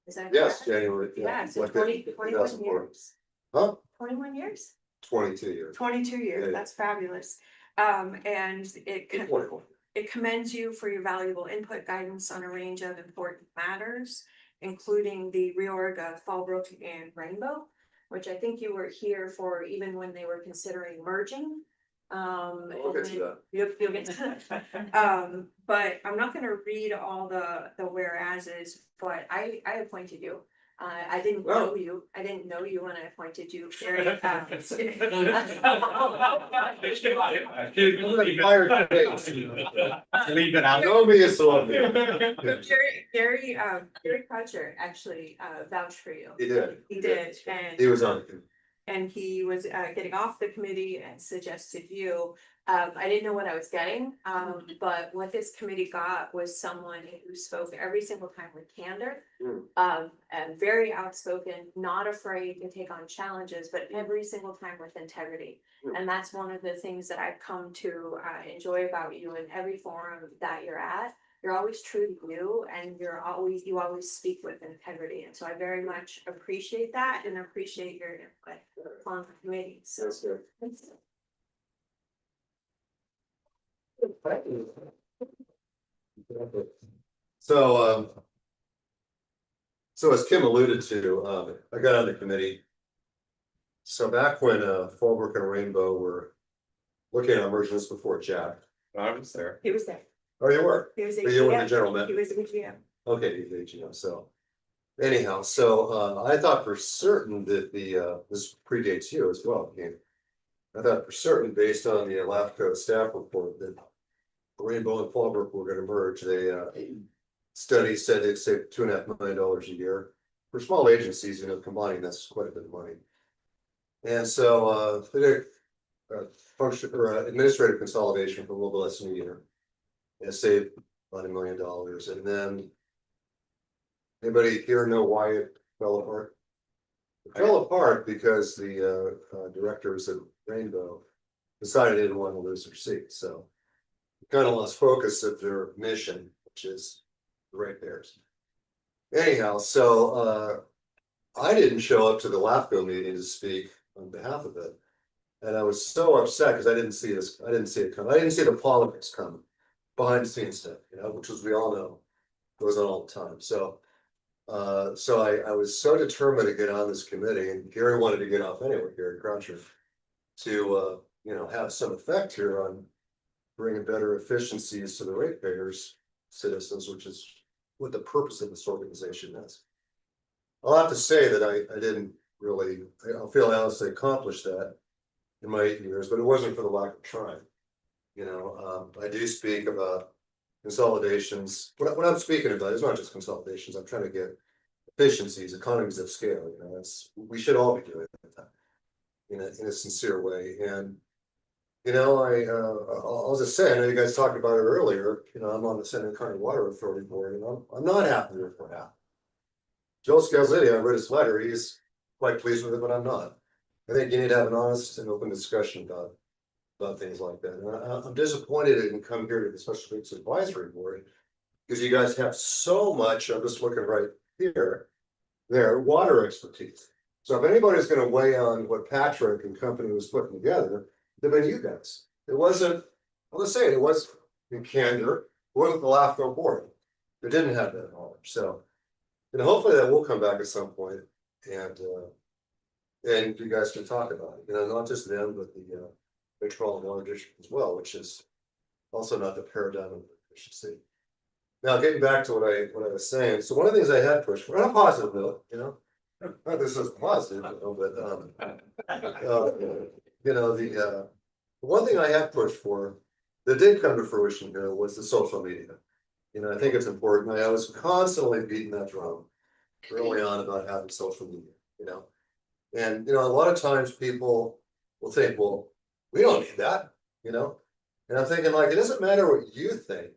Is that Yes, correct? January. Yeah, so like 21 2004. years. Huh? 21 years? 22 years. 22 years, Yeah. that's fabulous. And it 24. it commends you for your valuable input guidance on a range of important matters, including the reorg of Fallbrook and Rainbow, which I think you were here for even when they were considering merging. We'll get to that. You'll get to that. But I'm not gonna read all the whereases, but I appointed you. I didn't know you, when I appointed you. Gary, Leave it out. Know me as well. Gary Crutcher actually vouched for you. He did. He did, and. He was on. And he was getting off the committee and suggested you. I didn't know what I was getting, but what this committee got was someone who spoke every single time with candor. And very outspoken, not afraid to take on challenges, but every single time with integrity. And that's one of the things that I've come to enjoy about you in every forum that you're at. You're always true to you, and you always speak with integrity, and so I very much appreciate that and appreciate your input on the committee. So That's good. So, so as Kim alluded to, I got on the committee. So back when Fallbrook and Rainbow were looking at emergence before Jack. I was there. he was there. Oh, you were? He was But you were the AGM. general manager. He was AGM. Okay, you so. Anyhow, so I thought for certain that this predates you as well, Kim. I thought for certain, based on the LAFCO staff report, that Rainbow and Fallbrook were gonna merge, they study said they'd save $2.5 million a year. For small agencies, combining, that's quite a bit of money. And so they did function or administrative consolidation for a little less than a year. And saved about $1 million. And then anybody here know why it fell apart? It fell apart because the directors of Rainbow decided they didn't want to lose their seat. So kind of lost focus of their mission, which is the ratepayers. Anyhow, so I didn't show up to the LAFCO meeting to speak on behalf of it. And I was so upset because I didn't see this, I didn't see it come. I didn't see the politics come behind the scenes stuff, which as we all know, goes on all the time. So I was so determined to get on this committee, and Gary wanted to get off anyway, Gary Croucher, to have some effect here on bringing better efficiencies to the ratepayers, citizens, which is what the purpose of this organization is. I'll have to say that I didn't really, I feel I honestly accomplished that in my 8 years, but it wasn't for the lack of trying. I do speak about consolidations. What I'm speaking about is not just consolidations. I'm trying to get efficiencies, economies of scale. We should all be doing that in a sincere way. And I'll just say, I know you guys talked about it earlier. I'm on the San Antonio Water Authority board, and I'm not happy with what happened. Joe Scalzitti, I read his letter. He's quite pleased with it, but I'm not. I think you need to have an honest and open discussion about things like that. And I'm disappointed I didn't come here to the Special Weeks Advisory Board because you guys have so much. I'm just looking right here, their water expertise. So if anybody's going to weigh on what Patrick and company was putting together, they've been you guys. It wasn't. I'll just say it was in candor. It wasn't the LAFCO board. They didn't have that knowledge. So, hopefully that will come back at some point, and you guys can talk about it. Not just them, but the Metropolitan Water District as well, which is also not the paradigm of efficiency. Now, getting back to what I was saying, so one of the things I had pushed for, on a positive note, not this is positive, but the one thing I have pushed for that did come to fruition here was the social media. I think it's important. I was constantly beating that drum early on about having social media, and a lot of times people will think, well, we don't need that, and I'm thinking, like, it doesn't matter what you think.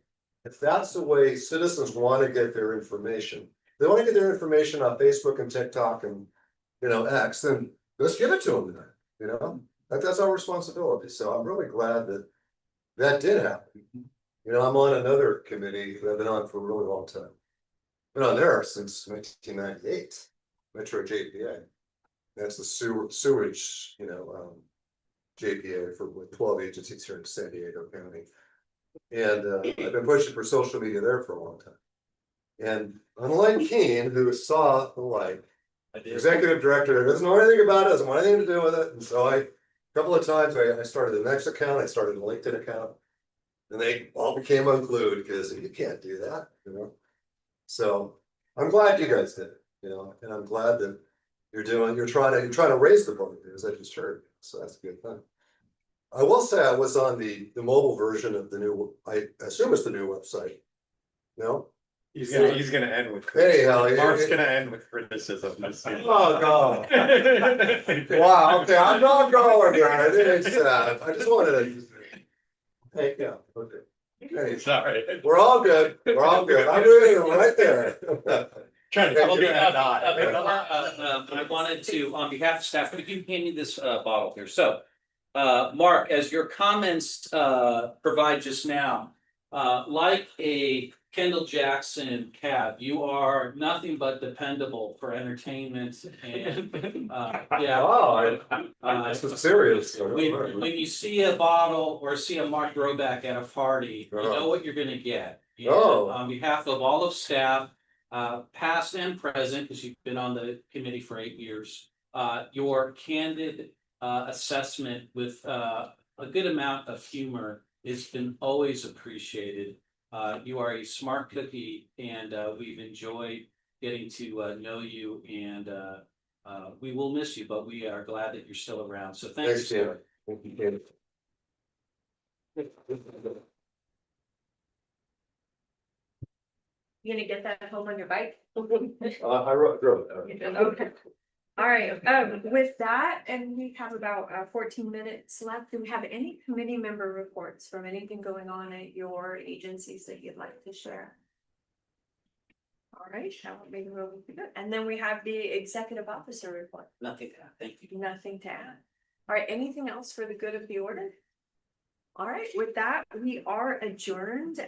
If that's the way citizens want to get their information, they want to get their information on Facebook and TikTok and X, then let's give it to them then. That's our responsibility. So I'm really glad that did happen. I'm on another committee that I've been on for a really long time. Been on there since 1998, Metro JPA. That's the sewage, JPA with 12 agencies here in San Diego County. And I've been pushing for social media there for a long time. And unlike Keen, who saw the light, executive director doesn't know anything about it, doesn't want anything to do with it. And so a couple of times I started the next account, I started a LinkedIn account, and they all became unglued because you can't do that, So I'm glad you guys did it, and I'm glad that you're trying to raise the bar, as I just heard. So that's a good thing. I will say I was on the mobile version of the new, I assume it's the new website. No? He's gonna end with. Anyhow, Mark's gonna end with criticism. Oh, God. Wow, okay, I'm not going there. It's I just wanted to. Hey, yeah, okay. Hey, Sorry. we're all good. We're all good. I'm reading it right there. Trying to. I wanted to, on behalf of staff, could you hand me this bottle here? So, Mark, as your comments provide just now, like a Kendall Jackson cab, you are nothing but dependable for entertainment and yeah. Oh, that's serious. When you see a bottle or see a Mark Robak at a party, you know what you're gonna get. And on behalf of all of staff, past and present, because you've been on the committee for 8 years, your candid assessment with a good amount of humor has been always appreciated. You are a smart cookie, and we've enjoyed getting to know you, and we will miss you, but we are glad that you're still around. So thanks. Thank you, David. You gonna get that home on your bike? I drove it. Okay. All right, with that, and we have about 14 minutes left. Do we have any committee member reports from anything going on at your agencies that you'd like to share? All right, now maybe we'll be good. And then we have the executive officer report. Nothing to add, thank you. Nothing to add. All right, anything else for the good of the order? All right, with that, we are adjourned